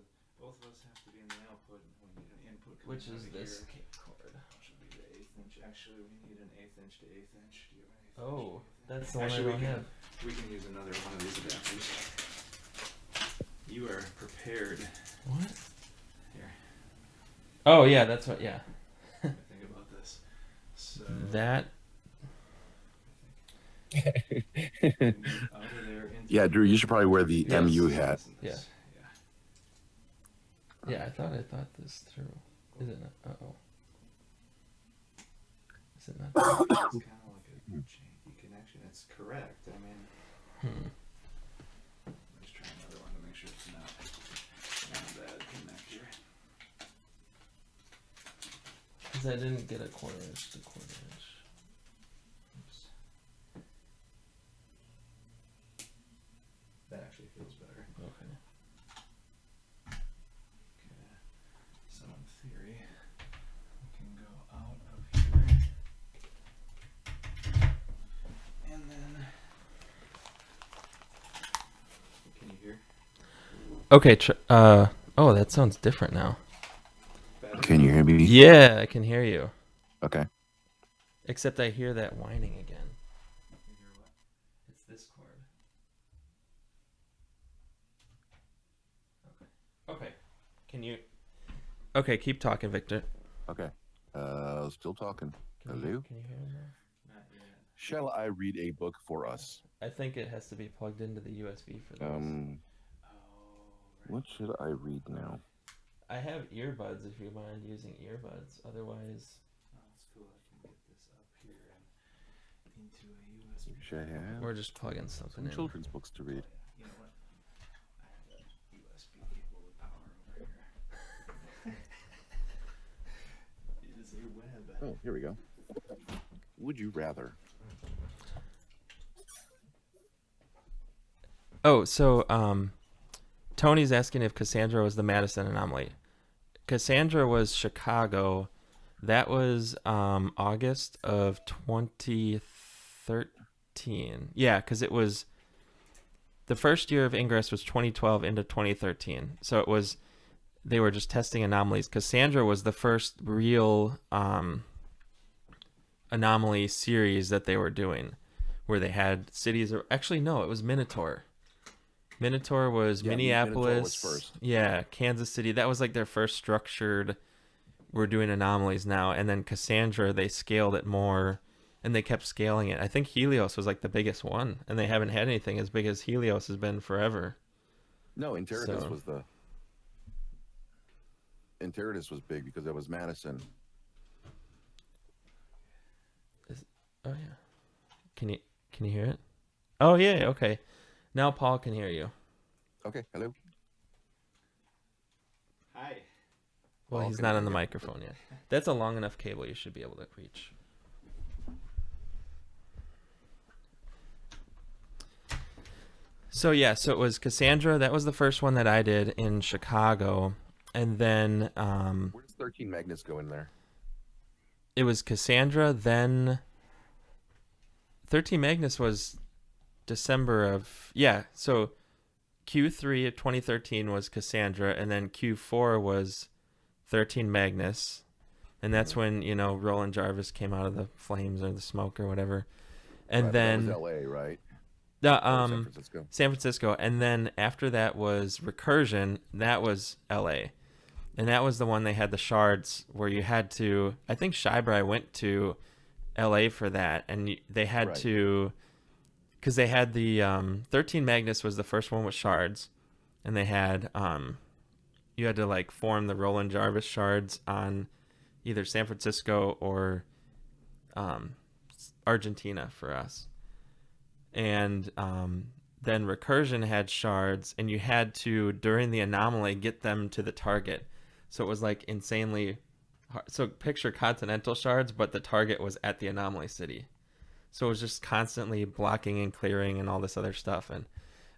us have to be in the output. We need an input.
Which is
out of
this
here.
cord?
Should be the 1/8 inch. Actually, we need an 1/8 inch to 1/8 inch. Do you have an 1/8
Oh,
inch?
that's the one
Actually,
I don't have.
We can use another one of these adapters. You are prepared.
What?
Here.
Oh yeah, that's what. Yeah.
Think about this. So
That.
we move out of there into
Yeah, Drew, you should probably wear the
Yes.
MU hat.
Yeah. Yeah, I thought this through. Is it not? Uh-oh. Is it not?
It's kind of like a janky connection. It's correct. I mean, let's try another one to make sure it's not a bad connector.
Because I didn't get a quarter inch to quarter inch.
Oops. That actually feels better.
Okay.
Okay. So in theory, we can go out of here. And then, can you hear?
Okay. Oh, that sounds different now.
Better?
Can you hear me?
Yeah, I can hear you.
Okay.
Except I hear that whining again.
You hear what?
It's this cord. Okay. Can you? Okay, keep talking, Victor.
Okay. Still talking.
Can
Hello?
Can you hear me now?
Not yet.
Shall I read a book for us?
I think it has to be plugged into the USB for this.
Oh, right.
What should I read now?
I have earbuds if you mind using earbuds. Otherwise,
Oh, that's cool. I can get this up here and into a USB.
Should I have
we're just plugging something
some
in.
children's books to read?
You know what? I have that USB cable with power over here. It is a web.
Oh, here we go. Would you rather?
Oh, so Tony's asking if Cassandra was the Madison anomaly. Cassandra was Chicago. That was August of 2013. Yeah, because it was the first year of Ingress was 2012 into 2013. So it was they were just testing anomalies. Cassandra was the first real anomaly series that they were doing, where they had cities. Or actually, no, it was Minotaur. Minotaur was Minneapolis.
Minotaur was first.
Yeah, Kansas City. That was like their first structured. We're doing anomalies now, and then Cassandra, they scaled it more, and they kept scaling it. I think Helios was like the biggest one, and they haven't had anything as big as Helios has been forever.
No, Enteritus
So-
was the. Enteritus was big because that was Madison.
Oh yeah, can you hear it? Oh yeah, okay. Now Paul can hear you.
Okay, hello.
Hi.
Well,
Paul
he's
can
not
hear
on the
you.
microphone yet. That's a long enough cable you should be able to reach. So yeah, so it was Cassandra. That was the first one that I did in Chicago, and then
Where does 13 Magnus go in there?
it was Cassandra. Then 13 Magnus was December of So Q3 of 2013 was Cassandra, and then Q4 was 13 Magnus, and that's when Roland Jarvis came out of the flames or the smoke or whatever, and
Right,
then
that was LA, right?
the
Or San Francisco.
San Francisco, and then after that was Recursion. That was L.A., and that was the one they had the shards where you had to. I think Shybrai went to L.A. for that, and they had
Right.
to, because they had the 13 Magnus was the first one with shards, and they had you had to like form the Roland Jarvis shards on either San Francisco or Argentina for us. And then Recursion had shards, and you had to, during the anomaly, get them to the target. So it was like insanely hard. So picture continental shards, but the target was at the anomaly city. So it was just constantly blocking and clearing and all this other stuff. And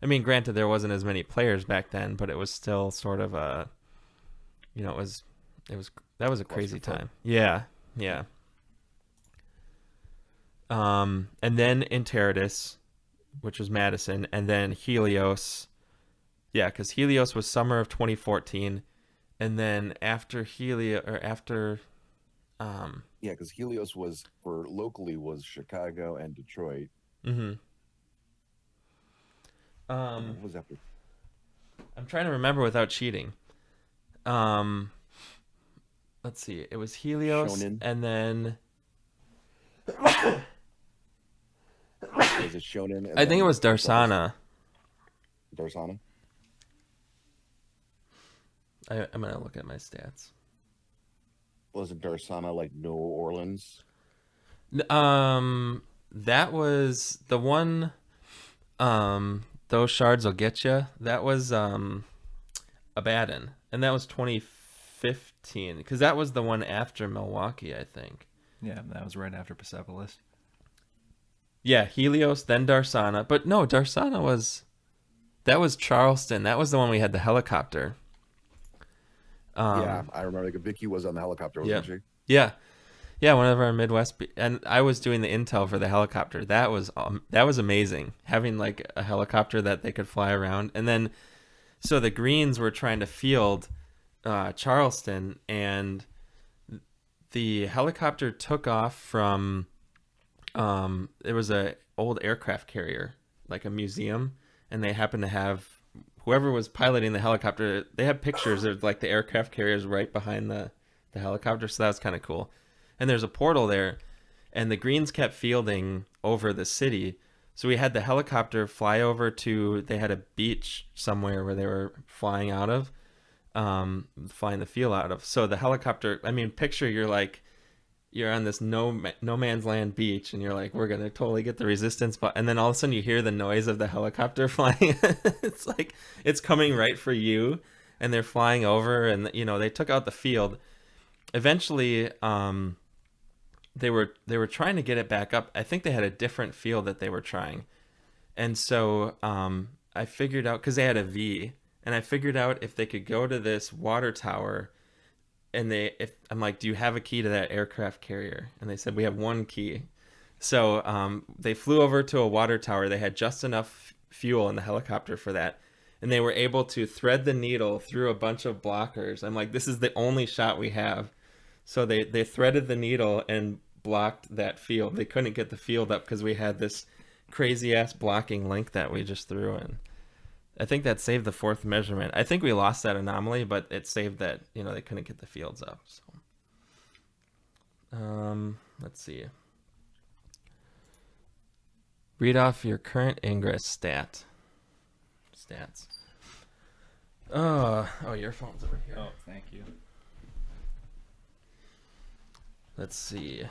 I mean, granted, there wasn't as many players back then, but it was still sort of a, it was that was a crazy time. Yeah, yeah. And then Enceradus, which was Madison, and then Helios. Yeah, because Helios was summer of 2014, and then after
yeah, because Helios was locally was Chicago and Detroit.
Mm-hmm.
What was after?
I'm trying to remember without cheating. Let's see. It was Helios,
Shonen.
and then
Was it Shonen?
I think it was Darsana.
Darsana.
I'm gonna look at my stats.
Wasn't Darsana like New Orleans?
That was the one. Those shards will get you. That was Abaddon, and that was 2015 because that was the one after Milwaukee, I think.
Yeah, that was right after Persepolis.
Yeah, Helios, then Darsana, but no, Darsana was Charleston. That was the one we had the helicopter.
Yeah, I remember. Like, Vicky was on the helicopter, wasn't she?
Yeah. Yeah, one of our Midwest, and I was doing the intel for the helicopter. That was amazing, having like a helicopter that they could fly around. And then, so the Greens were trying to field Charleston, and the helicopter took off from. There was a old aircraft carrier, like a museum, and they happened to have whoever was piloting the helicopter. They had pictures of like the aircraft carriers right behind the helicopter, so that was kind of cool. And there's a portal there, and the Greens kept fielding over the city. So we had the helicopter fly over to, they had a beach somewhere where they were flying out of, flying the field out of. So the helicopter, I mean, picture you're on this no man's land beach, and you're like, we're going to totally get the resistance. But, and then all of a sudden you hear the noise of the helicopter flying. It's like, it's coming right for you, and they're flying over, and, they took out the field. Eventually, they were trying to get it back up. I think they had a different field that they were trying. And so I figured out, because they had a V, and I figured out if they could go to this water tower, and I'm like, do you have a key to that aircraft carrier? And they said, we have one key. So they flew over to a water tower. They had just enough fuel in the helicopter for that. And they were able to thread the needle through a bunch of blockers. I'm like, this is the only shot we have. So they threaded the needle and blocked that field. They couldn't get the field up because we had this crazy ass blocking link that we just threw in. I think that saved the fourth measurement. I think we lost that anomaly, but it saved that, they couldn't get the fields up. So let's see. Read off your current Ingress stats. Oh, your phone's over here.
Oh, thank you.
Let's see.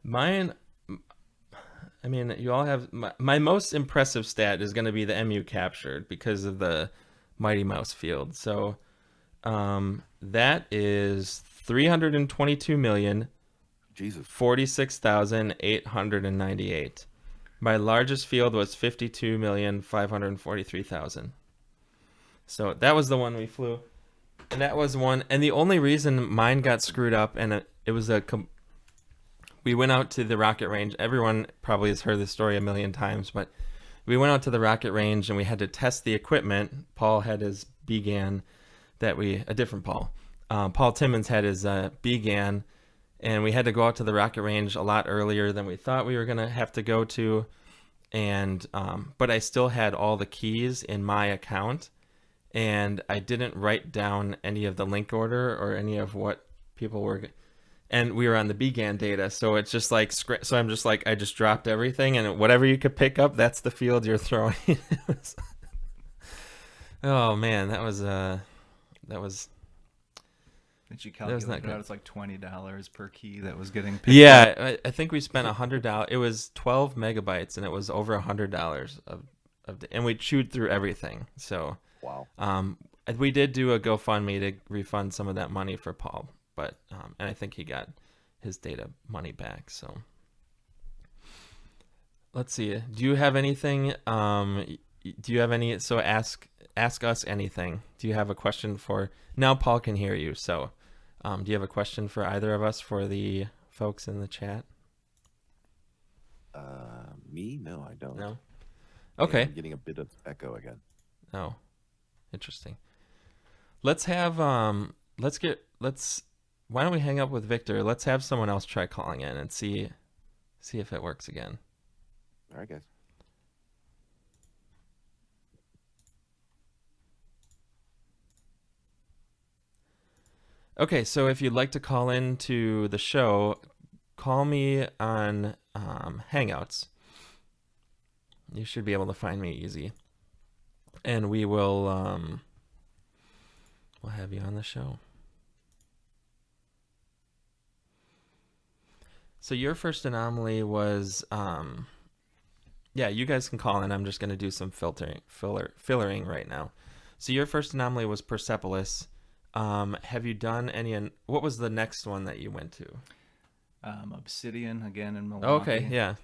Mine, I mean, you all have... My most impressive stat is going to be the MU captured because of the Mighty Mouse field. So that is 322 million...
Jesus.
46,898. My largest field was 52,543,000. So that was the one we flew. And that was one, and the only reason mine got screwed up, and it was we went out to the rocket range. Everyone probably has heard this story a million times, but we went out to the rocket range and we had to test the equipment. Paul had his BGAN a different Paul. Paul Timmons had his BGAN, and we had to go out to the rocket range a lot earlier than we thought we were going to have to go to. And, but I still had all the keys in my account, and I didn't write down any of the link order or any of what people were, and we were on the BGAN data. So it's just like, so I'm just like, I just dropped everything, and whatever you could pick up, that's the field you're throwing. Oh man, that was
Did you calculate it out? It's like $20 per key that was getting picked up.
Yeah, I think we spent $100. It was 12 megabytes, and it was over $100 and we chewed through everything. So
wow.
We did do a GoFundMe to refund some of that money for Paul, but and I think he got his data money back. So let's see. Do you have anything? Do you have any? So ask us anything. Do you have a question for? Now Paul can hear you. So, do you have a question for either of us for the folks in the chat?
Me? No, I don't.
No. Okay.
I'm getting a bit of echo again.
Oh, interesting. Let's have why don't we hang up with Victor? Let's have someone else try calling in and see if it works again.
All right, guys.
Okay, so if you'd like to call in to the show, call me on Hangouts. You should be able to find me easy. And we will we'll have you on the show. So your first anomaly was yeah, you guys can call in. I'm just going to do some fillering right now. So your first anomaly was Persepolis. Have you done any? What was the next one that you went to?
Obsidian again in Milwaukee.
Okay, yeah,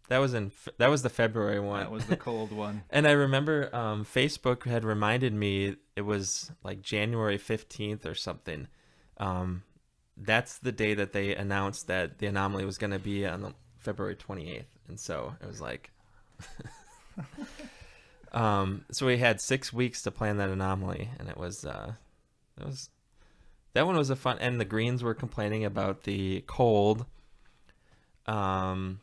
that was the February one.
That was the cold one.
And I remember Facebook had reminded me it was like January 15th or something. That's the day that they announced that the anomaly was going to be on February 28th, and so it was like. So we had 6 weeks to plan that anomaly, and that one was a fun, and the Greens were complaining about the cold. But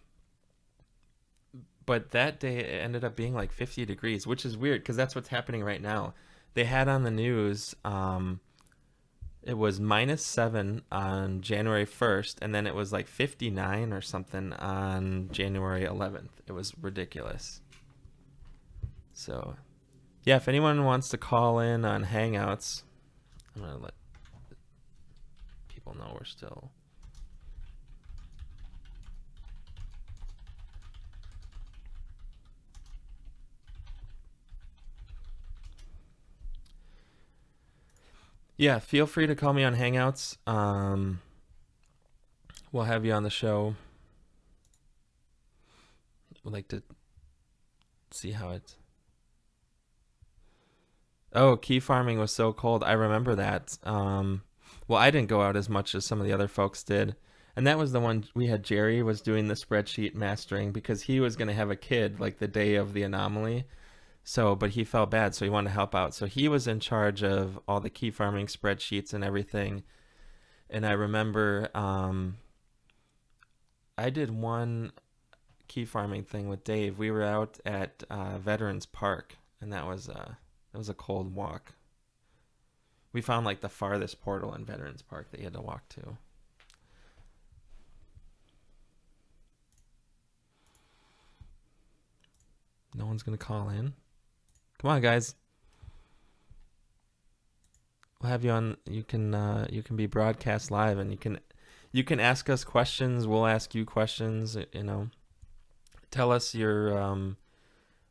that day it ended up being like 50 degrees, which is weird because that's what's happening right now. They had on the news, it was -7 on January 1st, and then it was like 59 or something on January 11th. It was ridiculous. So, yeah, if anyone wants to call in on Hangouts, I'm going to let people know we're still... Yeah, feel free to call me on Hangouts. We'll have you on the show. We'd like to see how it's... Oh, key farming was so cold. I remember that. Well, I didn't go out as much as some of the other folks did. And that was the one we had. Jerry was doing the spreadsheet mastering because he was going to have a kid like the day of the anomaly. So, but he felt bad, so he wanted to help out. So he was in charge of all the key farming spreadsheets and everything. And I remember I did one key farming thing with Dave. We were out at Veterans Park, and that was a cold walk. We found like the farthest portal in Veterans Park that you had to walk to. No one's gonna call in. Come on, guys. We'll have you on. You can be broadcast live, and you can ask us questions. We'll ask you questions. You know, tell us your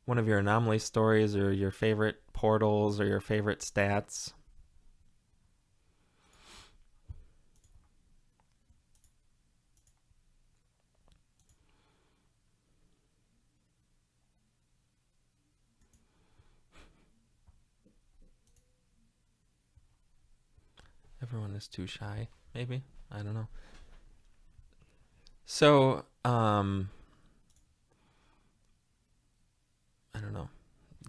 one of your anomaly stories or your favorite portals or your favorite stats. Everyone is too shy, maybe. I don't know. So, I don't know.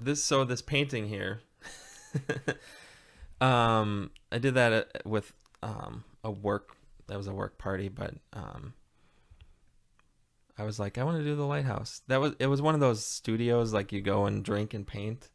This painting here. I did that with a work. That was a work party, but I was like, I want to do the lighthouse. It was one of those studios like you go and drink and paint.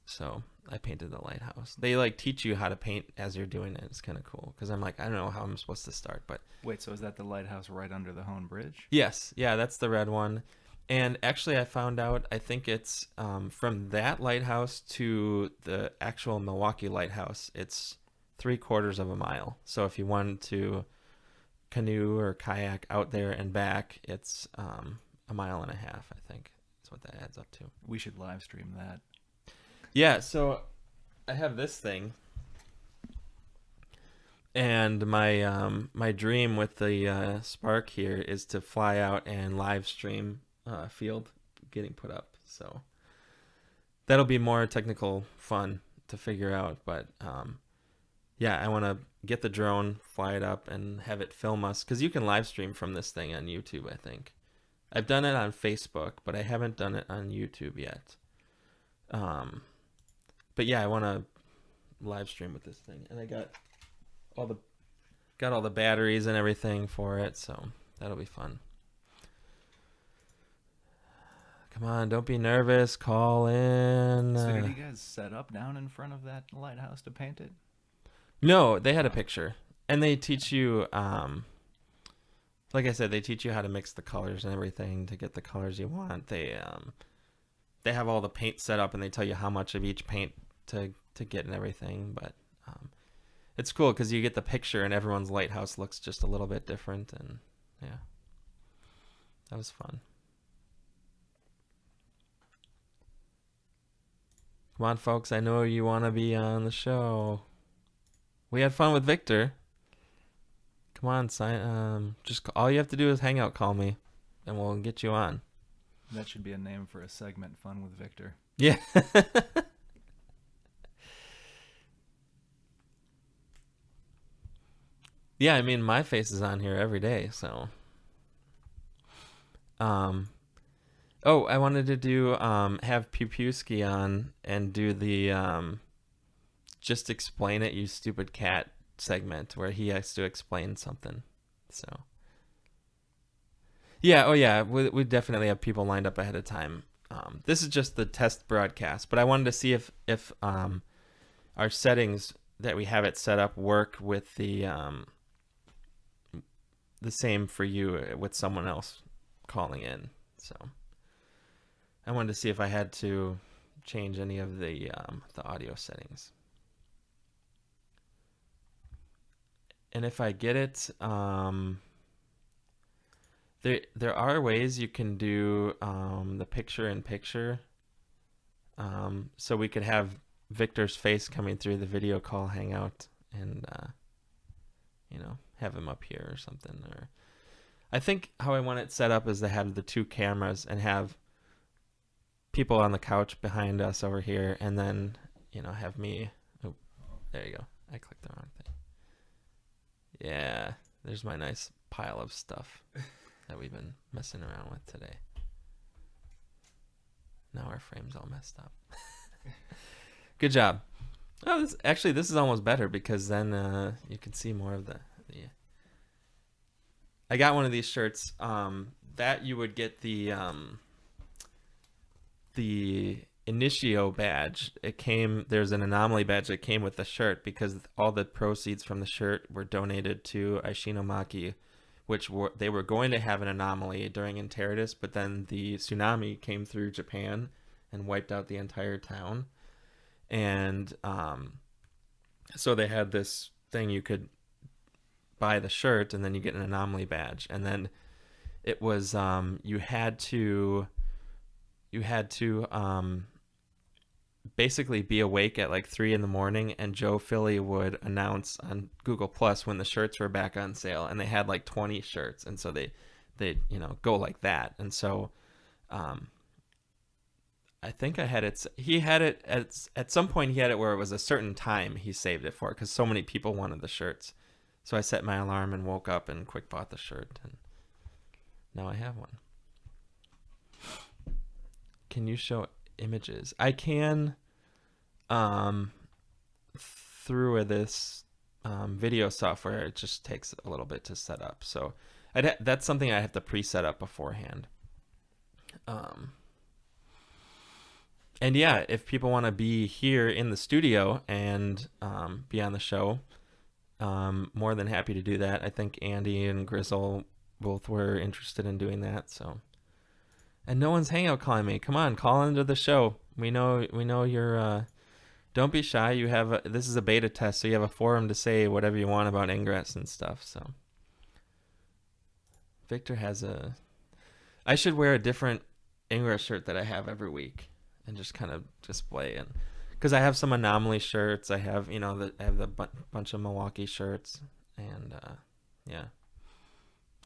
So I painted the lighthouse. They like teach you how to paint as you're doing it. It's kind of cool because I'm like, I don't know how I'm supposed to start, but
wait, so is that the lighthouse right under the Hone Bridge?
Yes, yeah, that's the red one. And actually, I found out, I think it's from that lighthouse to the actual Milwaukee lighthouse, it's 3/4 of a mile. So if you wanted to canoe or kayak out there and back, it's 1.5 miles, I think. That's what that adds up to.
We should live stream that.
Yeah, so I have this thing. And my dream with the Spark here is to fly out and live stream field getting put up. So that'll be more technical fun to figure out. But yeah, I want to get the drone, fly it up, and have it film us, because you can live stream from this thing on YouTube. I think I've done it on Facebook, but I haven't done it on YouTube yet. But yeah, I want to live stream with this thing, and I got all the batteries and everything for it, so that'll be fun. Come on, don't be nervous. Call in.
So did you guys set up down in front of that lighthouse to paint it?
No, they had a picture, and they teach you, like I said, they teach you how to mix the colors and everything to get the colors you want. They have all the paint set up, and they tell you how much of each paint to get and everything. But it's cool because you get the picture, and everyone's lighthouse looks just a little bit different, and yeah, that was fun. Come on, folks, I know you want to be on the show. We had fun with Victor. Come on, just all you have to do is hang out, call me, and we'll get you on.
That should be a name for a segment, Fun with Victor.
Yeah. Yeah, I mean, my face is on here every day, so. Oh, I wanted to do have Pewski on and do the just explain it, you stupid cat segment where he has to explain something. So. Yeah, oh yeah, we definitely have people lined up ahead of time. This is just the test broadcast, but I wanted to see if our settings that we have it set up work with the same for you with someone else calling in. So I wanted to see if I had to change any of the audio settings. And if I get it, there are ways you can do the picture-in-picture. So we could have Victor's face coming through the video call hangout, and have him up here or something. Or I think how I want it set up is to have the two cameras and have people on the couch behind us over here, and then have me. Oh, there you go. I clicked the wrong thing. Yeah, there's my nice pile of stuff that we've been messing around with today. Now our frame's all messed up. Good job. Oh, this is almost better because then you can see more of the. I got one of these shirts that you would get the Initio badge. There's an anomaly badge that came with the shirt because all the proceeds from the shirt were donated to Ishinomaki, which they were going to have an anomaly during Enteritus, but then the tsunami came through Japan and wiped out the entire town. And so they had this thing you could buy the shirt and then you get an anomaly badge. And then it was you had to basically be awake at like 3 a.m, and Joe Philly would announce on Google Plus when the shirts were back on sale, and they had like 20 shirts, and so they go like that. And so I think I had it. He had it at some point. He had it where it was a certain time he saved it for because so many people wanted the shirts. So I set my alarm and woke up and quick bought the shirt, and now I have one. Can you show images? I can through this video software. It just takes a little bit to set up, so that's something I have to pre-set up beforehand. And yeah, if people want to be here in the studio and be on the show, more than happy to do that. I think Andy and Grizzle both were interested in doing that. So, and no one's hangout calling me. Come on, call into the show. We know you're. Don't be shy. This is a beta test, so you have a forum to say whatever you want about Ingress and stuff. So, Victor has I should wear a different Ingress shirt that I have every week and just kind of display, and because I have some Anomaly shirts. I have, I have the bunch of Milwaukee shirts, and yeah,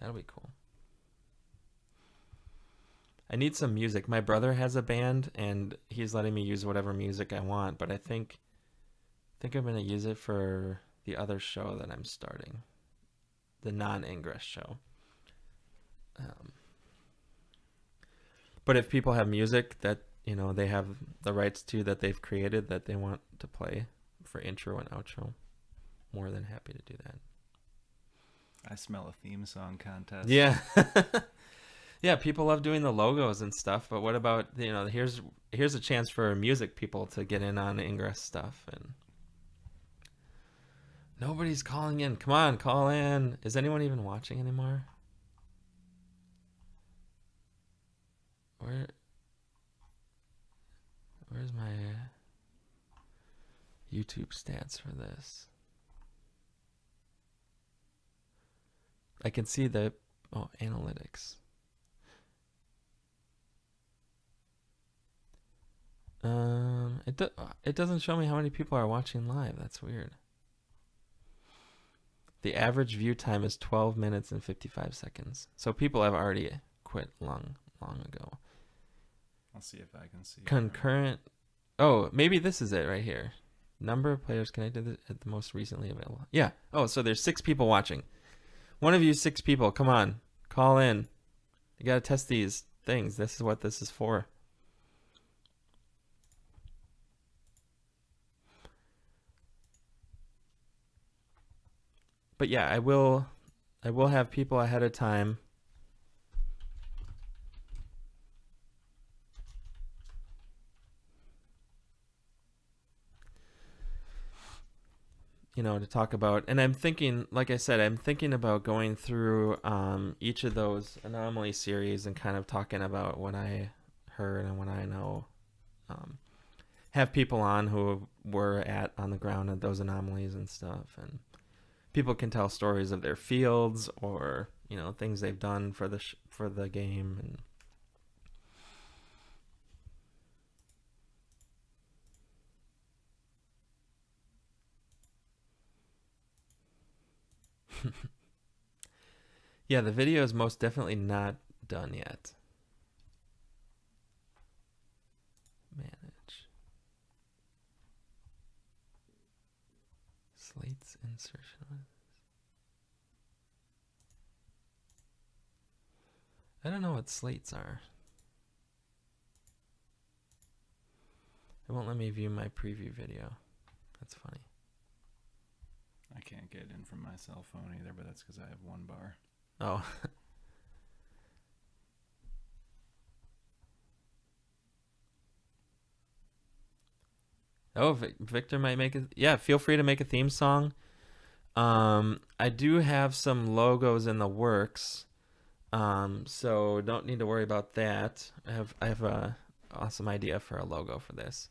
that'll be cool. I need some music. My brother has a band, and he's letting me use whatever music I want. But I think I'm gonna use it for the other show that I'm starting, the non-Ingress show. But if people have music that they have the rights to, that they've created, that they want to play for intro and outro, more than happy to do that.
I smell a theme song contest.
Yeah. Yeah, people love doing the logos and stuff, but what about, here's a chance for music people to get in on Ingress stuff. And nobody's calling in. Come on, call in. Is anyone even watching anymore? Where's my YouTube stats for this? I can see the analytics. It doesn't show me how many people are watching live. That's weird. The average view time is 12 minutes and 55 seconds. So people have already quit long ago.
I'll see if I can see.
Concurrent. Oh, maybe this is it right here. Number of players connected at the most recently available. Yeah. Oh, so there's 6 people watching. One of you 6 people, come on. Call in. You got to test these things. This is what this is for. But yeah, I will have people ahead of time. To talk about, and I'm thinking, like I said, I'm thinking about going through each of those Anomaly series and kind of talking about what I heard and what I know. Have people on who were on the ground at those anomalies and stuff, and people can tell stories of their fields or things they've done for the game. And yeah, the video is most definitely not done yet. Manage. Slates insertion. I don't know what slates are. It won't let me view my preview video. That's funny.
I can't get in from my cell phone either, but that's because I have one bar.
Oh. Oh, Victor might make it. Yeah, feel free to make a theme song. I do have some logos in the works, so don't need to worry about that. I have a awesome idea for a logo for this.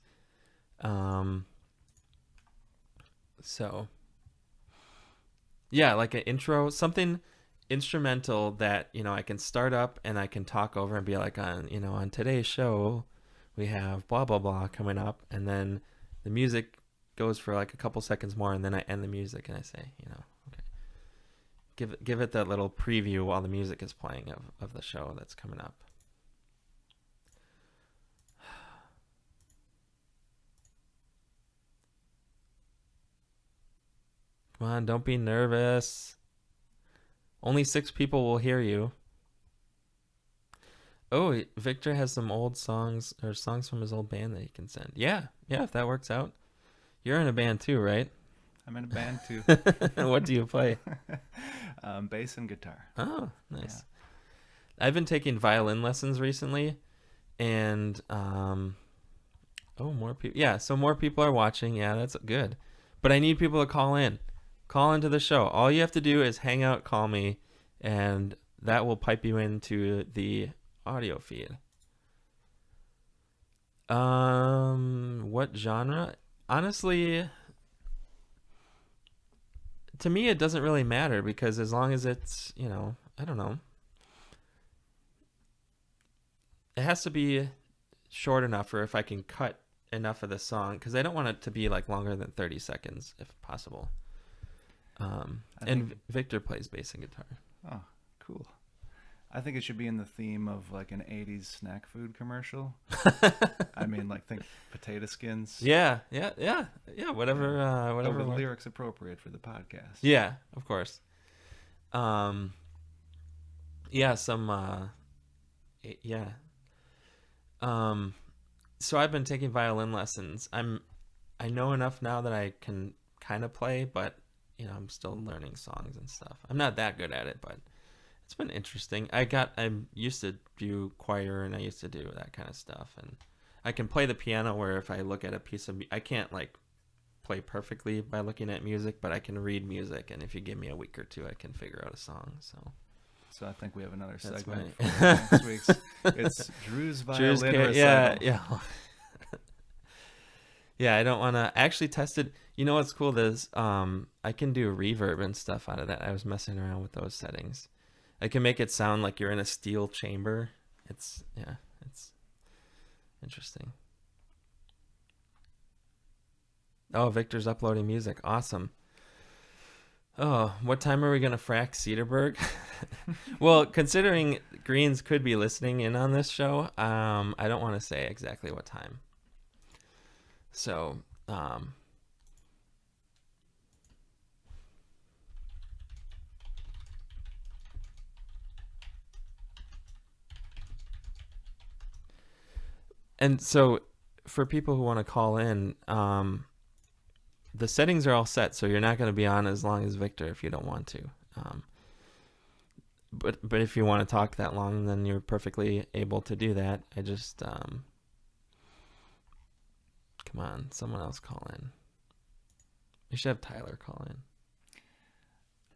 So yeah, like an intro, something instrumental that I can start up and I can talk over and be like, on today's show we have blah blah blah coming up, and then the music goes for like a couple seconds more, and then I end the music and I say, okay, give it that little preview while the music is playing of the show that's coming up. Come on, don't be nervous. Only 6 people will hear you. Oh, Victor has some old songs or songs from his old band that he can send. Yeah, if that works out. You're in a band too, right?
I'm in a band too.
What do you play?
Bass and guitar.
Oh, nice. Yeah. I've been taking violin lessons recently, and more people. Yeah, so more people are watching. Yeah, that's good. But I need people to call in. Call into the show. All you have to do is hang out, call me, and that will pipe you into the audio feed. What genre? Honestly, to me it doesn't really matter, because as long as it's, I don't know. It has to be short enough, or if I can cut enough of the song because I don't want it to be like longer than 30 seconds if possible. And Victor plays bass and guitar.
Oh, cool. I think it should be in the theme of like an 80s snack food commercial. I mean, like think potato skins.
Yeah. Whatever.
Whatever the lyrics appropriate for the podcast.
Yeah, of course. Yeah, some. Yeah. So I've been taking violin lessons. I know enough now that I can kind of play, but I'm still learning songs and stuff. I'm not that good at it, but it's been interesting. I used to do choir and I used to do that kind of stuff, and I can play the piano where if I look at a piece of I can't like play perfectly by looking at music, but I can read music, and if you give me a week or two I can figure out a song.
So I think we have another segment for next week's. It's Drew's violin recital.
Yeah. Yeah, I don't want to actually test it. You know what's cool is I can do reverb and stuff out of that. I was messing around with those settings. I can make it sound like you're in a steel chamber. It's interesting. Oh, Victor's uploading music. Awesome. Oh, what time are we going to frack Cedarburg? Well, considering Greens could be listening in on this show, I don't want to say exactly what time. So, and so for people who want to call in, the settings are all set, so you're not going to be on as long as Victor if you don't want to. But if you want to talk that long, then you're perfectly able to do that. I just come on, someone else call in. You should have Tyler call in.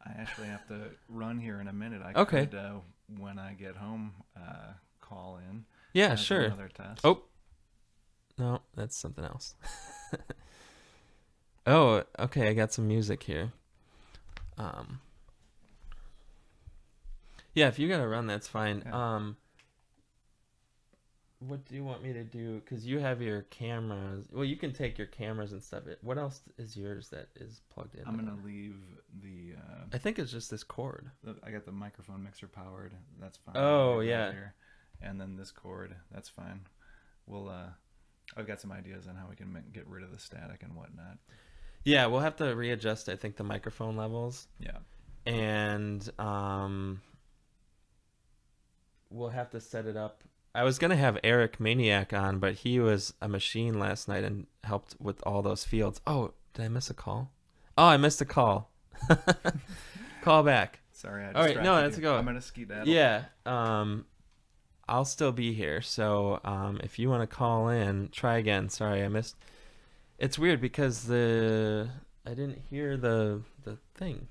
I actually have to run here in a minute. I could, when I get home, call in.
Yeah, sure.
Another test.
Oh, no, that's something else. Oh, okay. I got some music here. Yeah, if you gotta run, that's fine.
Yeah.
What do you want me to do? Because you have your cameras. Well, you can take your cameras and stuff. What else is yours that is plugged in?
I'm gonna leave the.
I think it's just this cord.
I got the microphone mixer powered. That's fine.
Oh yeah.
Here. And then this cord. That's fine. We'll. I've got some ideas on how we can get rid of the static and whatnot.
Yeah, we'll have to readjust, I think, the microphone levels.
Yeah.
And we'll have to set it up. I was going to have Eric Maniac on, but he was a machine last night and helped with all those fields. Oh, did I miss a call? Oh, I missed a call. Call back.
Sorry, I
all right, no, let's go.
I'm going to skedaddle.
Yeah. I'll still be here. So if you want to call in, try again. Sorry, I missed. It's weird because I didn't hear the thing.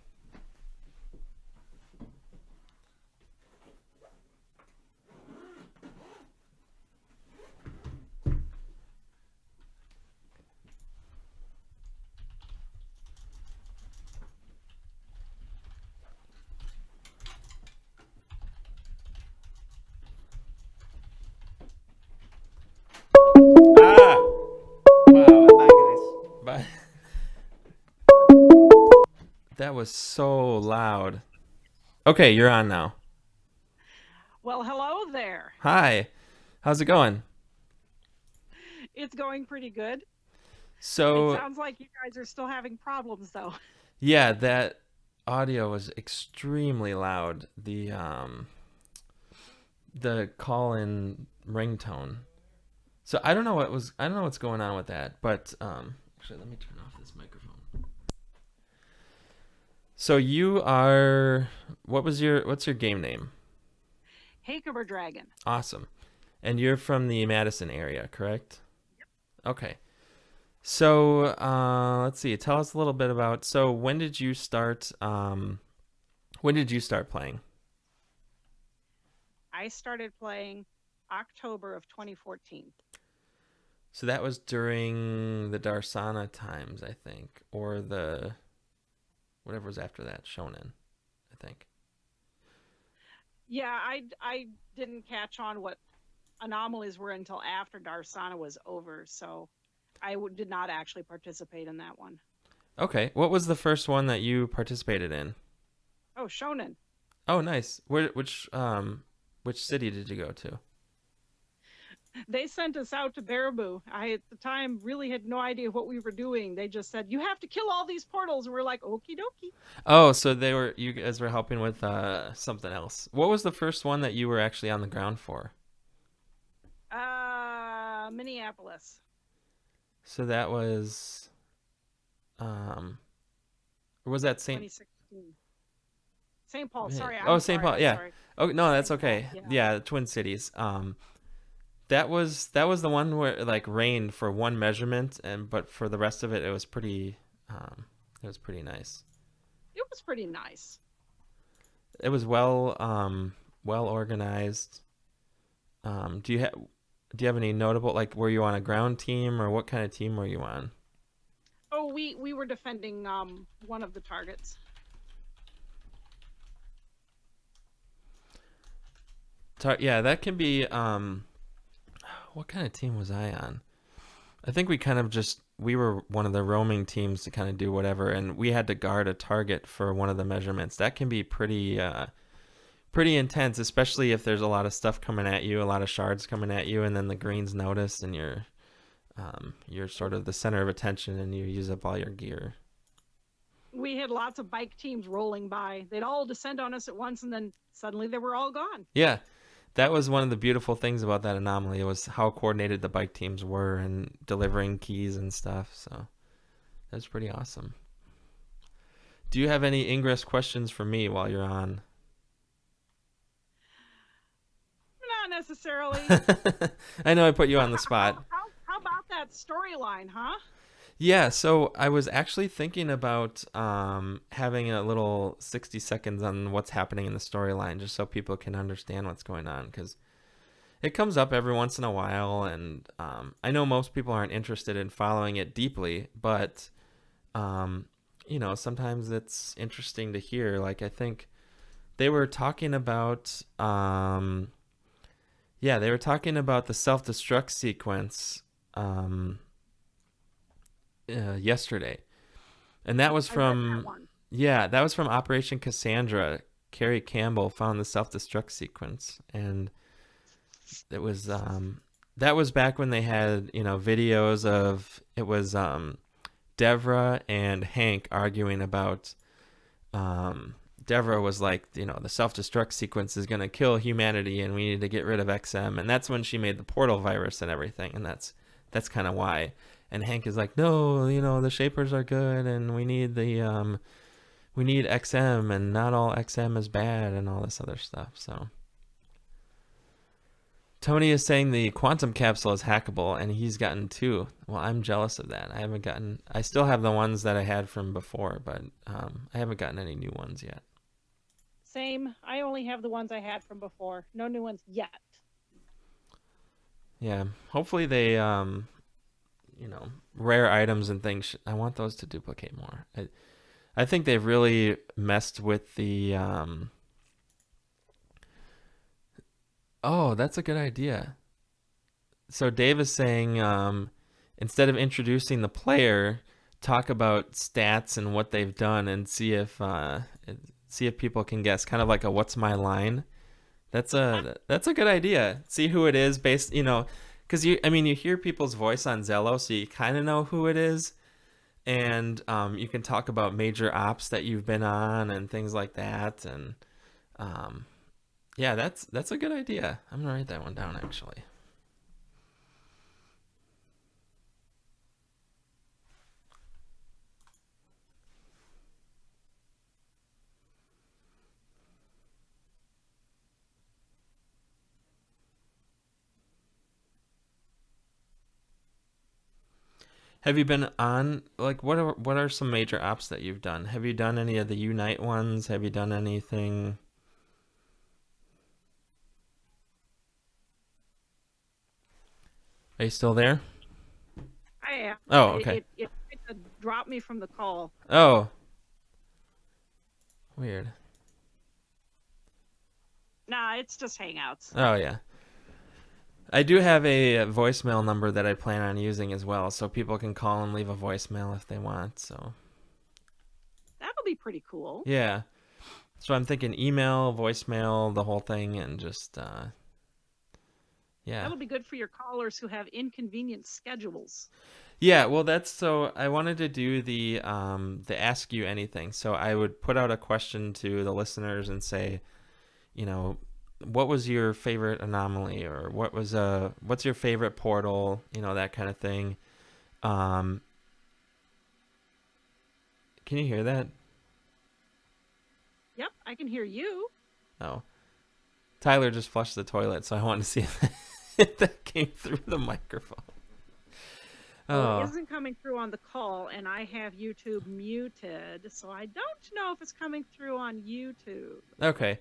Bye. That was so loud. Okay, you're on now.
Well, hello there.
Hi. How's it going?
It's going pretty good.
So
it sounds like you guys are still having problems, though.
Yeah, that audio was extremely loud. The call-in ringtone. So I don't know what's going on with that, but actually let me turn off this microphone. So you are what's your game name?
Hakemer Dragon.
Awesome. And you're from the Madison area, correct? Yep. Okay. So let's see. Tell us a little bit about. So when did you start? When did you start playing?
I started playing October of 2014.
So that was during the Darsana times, I think, or the whatever was after that, Shonen, I think.
Yeah, I didn't catch on what anomalies were until after Darsana was over. So did not actually participate in that one.
Okay. What was the first one that you participated in?
Oh, Shonen.
Oh, nice. Which city did you go to?
They sent us out to Baraboo. I, at the time, really had no idea what we were doing. They just said, you have to kill all these portals. And we're like, okie dokie.
Oh, so you guys were helping with something else. What was the first one that you were actually on the ground for?
Minneapolis.
So that was, or was that St.
2016. St. Paul. Sorry.
St. Paul. Yeah.
Sorry.
Oh no, that's
St.
okay.
Paul,
Yeah, Twin Cities. That was the one where it like rained for one measurement, but for the rest of it, it was pretty nice.
It was pretty nice.
It was well organized. Do you have any notable, like, were you on a ground team, or what kind of team were you on?
Oh, we were defending one of the targets.
Yeah, that can be. What kind of team was I on? I think we were one of the roaming teams to kind of do whatever, and we had to guard a target for one of the measurements. That can be pretty intense, especially if there's a lot of stuff coming at you, a lot of shards coming at you, and then the greens notice, and you're sort of the center of attention, and you use up all your gear.
We had lots of bike teams rolling by. They'd all descend on us at once, and then suddenly they were all gone.
Yeah. That was one of the beautiful things about that anomaly, was how coordinated the bike teams were and delivering keys and stuff. So that's pretty awesome. Do you have any Ingress questions for me while you're on?
Not necessarily.
I know I put you on the spot.
How about that storyline, huh?
Yeah, so I was actually thinking about having a little 60 seconds on what's happening in the storyline, just so people can understand what's going on, because it comes up every once in a while, and I know most people aren't interested in following it deeply, but sometimes it's interesting to hear. Like, I think they were talking about the self-destruct sequence yesterday, and that was from Operation Cassandra. Carrie Campbell found the self-destruct sequence, and it was that was back when they had videos of it was Devra and Hank arguing about Devra was like, the self-destruct sequence is going to kill humanity and we need to get rid of XM, and that's when she made the portal virus and everything, and that's kind of why. And Hank is like, no, the Shapers are good, and we need we need XM, and not all XM is bad, and all this other stuff. So Tony is saying the quantum capsule is hackable, and he's gotten 2. Well, I'm jealous of that. I still have the ones that I had from before, but I haven't gotten any new ones yet.
Same. I only have the ones I had from before. No new ones yet.
Yeah. Hopefully they rare items and things, I want those to duplicate more. I think they've really messed with the oh, that's a good idea. So Dave is saying instead of introducing the player, talk about stats and what they've done, and see if people can guess, kind of like a what's my line. That's a good idea. See who it is based, because you hear people's voice on Zello, so you kind of know who it is, and you can talk about major ops that you've been on and things like that, and yeah, that's a good idea. I'm gonna write that one down actually. Have you been on, like, what are some major ops that you've done? Have you done any of the Unite ones? Have you done anything? Are you still there?
I am.
Oh, okay.
It dropped me from the call.
Oh. Weird.
Nah, it's just Hangouts.
Oh, yeah. I do have a voicemail number that I plan on using as well, so people can call and leave a voicemail if they want. So
That'll be pretty cool.
yeah. So I'm thinking email, voicemail, the whole thing, and just yeah.
That'll be good for your callers who have inconvenient schedules.
Yeah, well, that's so I wanted to do the Ask You Anything. So I would put out a question to the listeners and say, you know, what was your favorite anomaly, or what's your favorite portal, you know, that kind of thing. Can you hear that?
Yep, I can hear you.
Oh. Tyler just flushed the toilet, so I wanted to see if that came through the microphone.
Well, it isn't coming through on the call, and I have YouTube muted, so I don't know if it's coming through on YouTube.
Okay.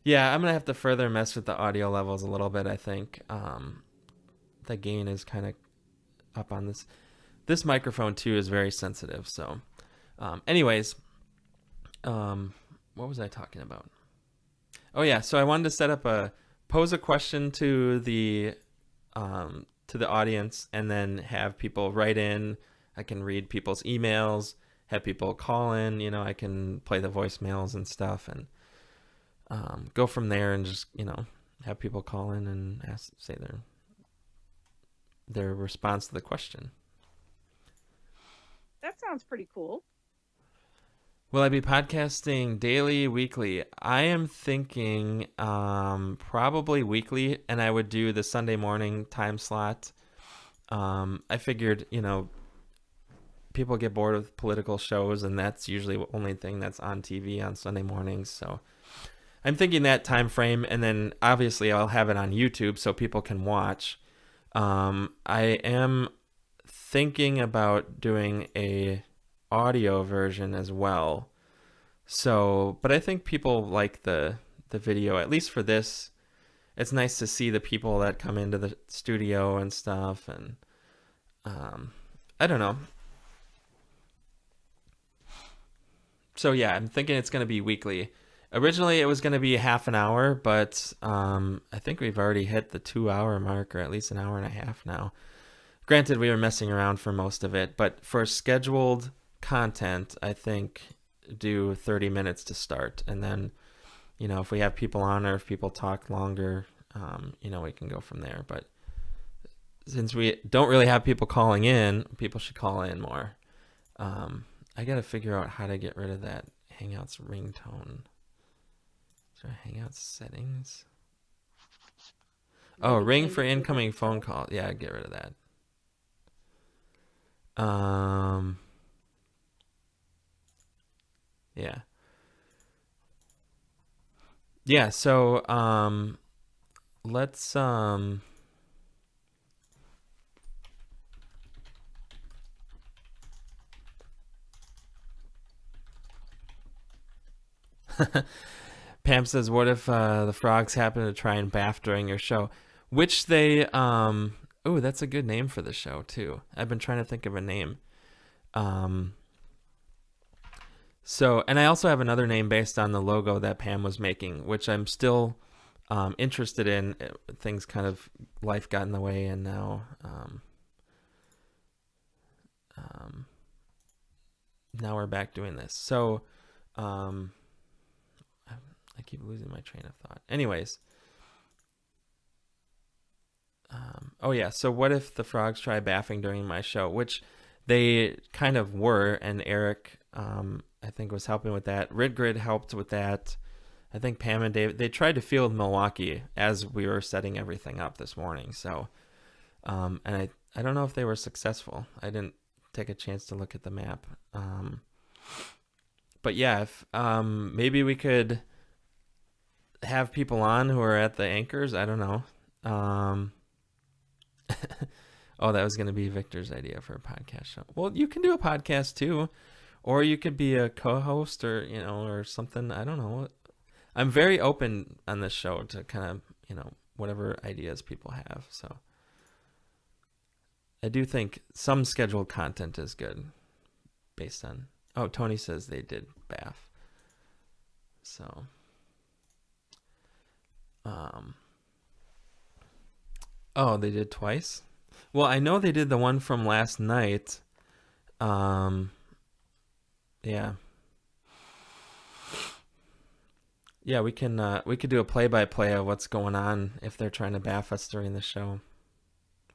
Yeah, I'm going to have to further mess with the audio levels a little bit, I think. The gain is kind of up on this. This microphone, too, is very sensitive. So, anyways, what was I talking about? Oh, yeah, so I wanted to pose a question to the audience, and then have people write in. I can read people's emails, have people call in, you know, I can play the voicemails and stuff, and go from there, and just, you know, have people call in and say their response to the question.
That sounds pretty cool.
Will I be podcasting daily, weekly? I am thinking probably weekly, and I would do the Sunday morning time slot. I figured, you know, people get bored with political shows, and that's usually the only thing that's on TV on Sunday mornings. So I'm thinking that time frame, and then obviously I'll have it on YouTube so people can watch. I am thinking about doing a audio version as well. So, but I think people like the video, at least for this. It's nice to see the people that come into the studio and stuff, and I don't know. So yeah, I'm thinking it's going to be weekly. Originally it was going to be half an hour, but I think we've already hit the 2-hour mark, or at least an hour and a half now. Granted, we were messing around for most of it, but for scheduled content, I think do 30 minutes to start, and then, you know, if we have people on, or if people talk longer, you know, we can go from there. But since we don't really have people calling in, people should call in more. I got to figure out how to get rid of that Hangouts ringtone. Is there Hangouts settings? Oh, ring for incoming phone call. Yeah, get rid of that. Yeah. Yeah, so let's Pam says, what if the frogs happen to try and baff during your show? Which they oh, that's a good name for the show too. I've been trying to think of a name. So, and I also have another name based on the logo that Pam was making, which I'm still interested in. Things kind of, life got in the way, and now now we're back doing this. So I keep losing my train of thought. Anyways, oh yeah, so what if the frogs try baffing during my show, which they kind of were, and Eric I think was helping with that. Ridgrid helped with that. I think Pam and David, they tried to field Milwaukee as we were setting everything up this morning. So, and I don't know if they were successful. I didn't take a chance to look at the map. But yeah, if maybe we could have people on who are at the anchors. I don't know. Oh, that was going to be Victor's idea for a podcast show. Well, you can do a podcast too. Or you could be a co-host, or, you know, or something. I don't know. I'm very open on this show to kind of, you know, whatever ideas people have. So I do think some scheduled content is good based on, oh, Tony says they did baff. So, Oh, they did twice? Well, I know they did the one from last night. Yeah. Yeah, we could do a play-by-play of what's going on if they're trying to baff us during the show.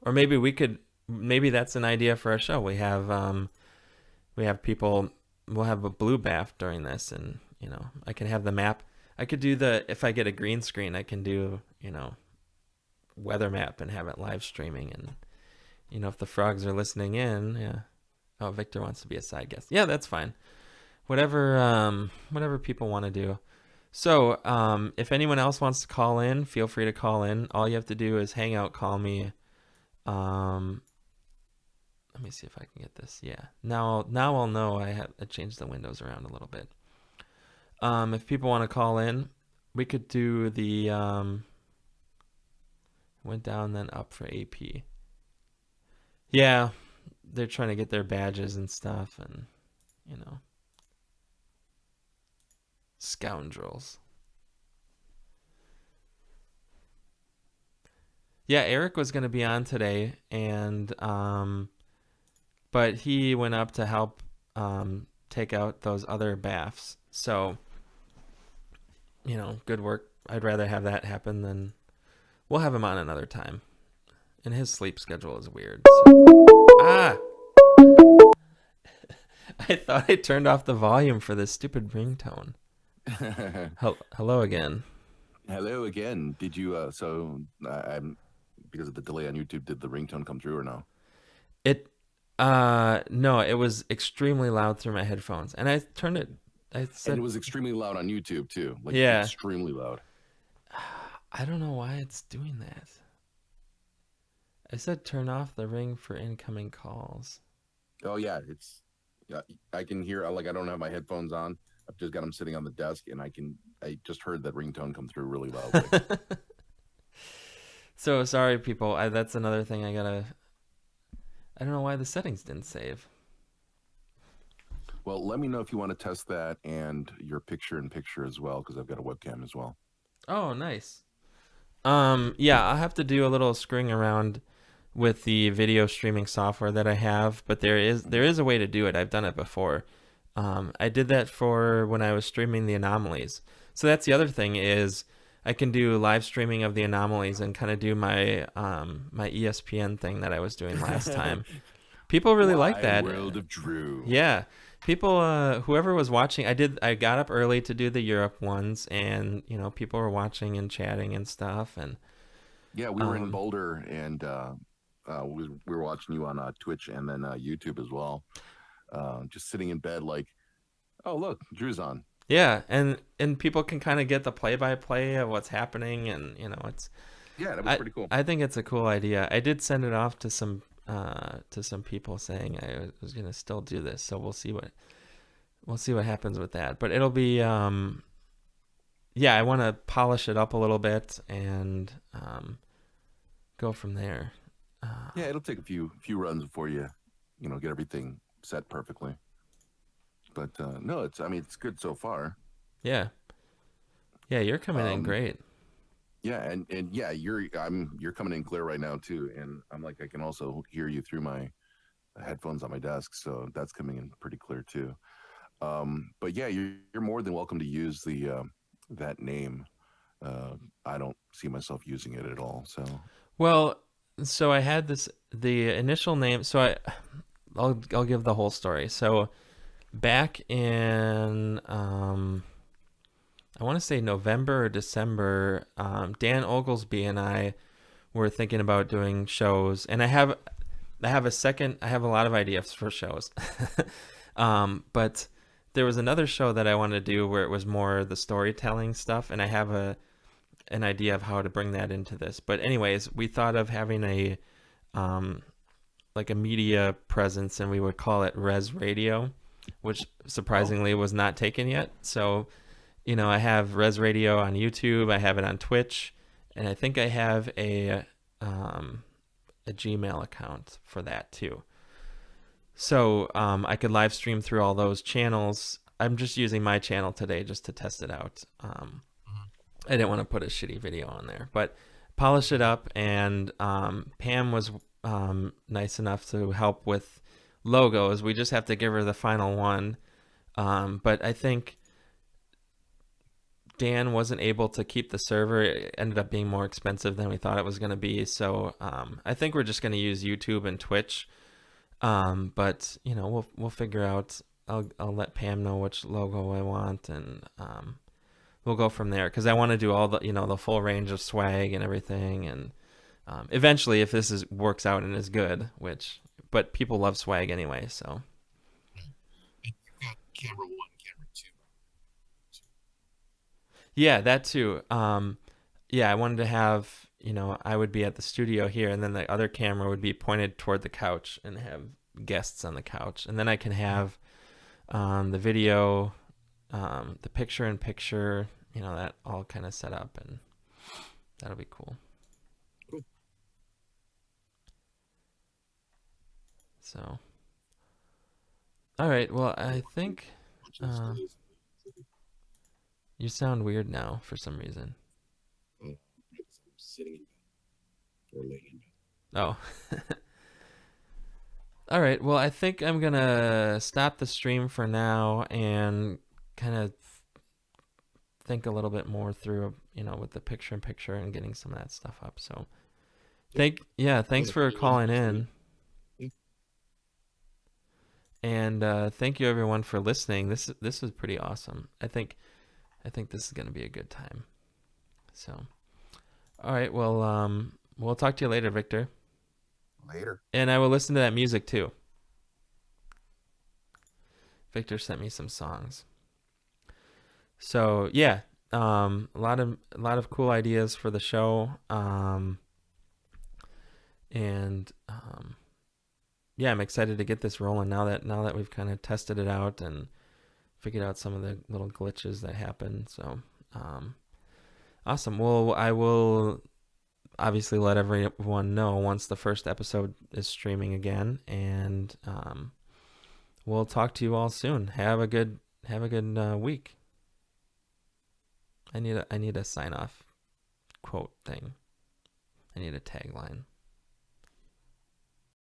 Or maybe that's an idea for our show. We have people, we'll have a blue bath during this, and I can have the map. I could do if I get a green screen, I can do weather map and have it live streaming, and if the frogs are listening in. Yeah. Oh, Victor wants to be a side guest. Yeah, that's fine. Whatever people want to do. So if anyone else wants to call in, feel free to call in. All you have to do is hang out, call me. Let me see if I can get this. Yeah. Now I'll know I changed the windows around a little bit. If people want to call in, we could do the went down then up for AP. Yeah, they're trying to get their badges and stuff, and scoundrels. Yeah, Eric was going to be on today, and but he went up to help take out those other baths. So, good work. I'd rather have that happen than we'll have him on another time. And his sleep schedule is weird. So. I thought I turned off the volume for this stupid ringtone. Hello again.
Hello again. Did you? I'm because of the delay on YouTube. Did the ringtone come through or no?
No. It was extremely loud through my headphones, and I turned it. And
it was extremely loud on YouTube too.
Yeah,
extremely loud.
I don't know why it's doing that. I said turn off the ring for incoming calls.
Oh yeah, I can hear. I don't have my headphones on. I've just got them sitting on the desk, and I just heard that ringtone come through really loudly.
So sorry, people. That's another thing I don't know why the settings didn't save.
Well, let me know if you want to test that and your picture-in-picture as well, because I've got a webcam as well.
Oh, nice. Yeah, I'll have to do a little screwing around with the video streaming software that I have, but there is a way to do it. I've done it before. I did that for when I was streaming the anomalies. So that's the other thing is I can do live streaming of the anomalies and kind of do my my ESPN thing that I was doing last time. People really like that.
World of Drew.
Yeah. People, whoever was watching, I got up early to do the Europe ones, and people were watching and chatting and stuff, and
yeah, we were in Boulder, and we were watching you on Twitch and then YouTube as well. Just sitting in bed, like, oh look, Drew's on.
Yeah, and people can kind of get the play-by-play of what's happening, and it's
that was pretty cool.
I think it's a cool idea. I did send it off to some people saying I was gonna still do this, so we'll see what happens with that. But it'll be yeah, I want to polish it up a little bit and go from there.
Yeah, it'll take a few runs before you get everything set perfectly. But no, it's good so far.
Yeah, you're coming in great.
Yeah, and yeah, you're coming in clear right now too, and I can also hear you through my headphones on my desk, so that's coming in pretty clear too. But yeah, you're more than welcome to use that name. I don't see myself using it at all.
So I had the initial name. So I'll give the whole story. So back in I want to say November or December, Dan Oglesby and I were thinking about doing shows, and I have a lot of ideas for shows. But there was another show that I wanted to do where it was more the storytelling stuff, and I have an idea of how to bring that into this. But anyways, we thought of having a media presence, and we would call it Res Radio, which surprisingly was not taken yet. So I have Res Radio on YouTube, I have it on Twitch, and I think I have a Gmail account for that too. So I could live stream through all those channels. I'm just using my channel today just to test it out. I didn't want to put a shitty video on there, but polish it up, and Pam was nice enough to help with logos. We just have to give her the final one. But I think Dan wasn't able to keep the server. It ended up being more expensive than we thought it was going to be. So I think we're just going to use YouTube and Twitch. But we'll figure out. I'll let Pam know which logo I want, and we'll go from there. Because I want to do all the the full range of swag and everything. And eventually, if this works out and is good, but people love swag anyway, so.
Camera 1, camera 2.
Yeah, that too. Yeah, I wanted to have, I would be at the studio here, and then the other camera would be pointed toward the couch and have guests on the couch. And then I can have the video, the picture-in-picture, that all kind of set up, and that'll be cool.
Cool.
So, all right, well, I think you sound weird now for some reason.
I'm sitting in bed or laying in bed.
Oh. All right, well, I think I'm going to stop the stream for now and kind of think a little bit more through, with the picture-in-picture and getting some of that stuff up. So, thanks for calling in. And thank you everyone for listening. This is pretty awesome. I think this is going to be a good time. So, all right. Well, we'll talk to you later, Victor.
Later.
And I will listen to that music too. Victor sent me some songs. So yeah, a lot of cool ideas for the show. Yeah, I'm excited to get this rolling now that we've kind of tested it out and figured out some of the little glitches that happen. So, awesome. Well, I will obviously let everyone know once the first episode is streaming again, and we'll talk to you all soon. Have a good week. I need a sign off quote thing. I need a tagline.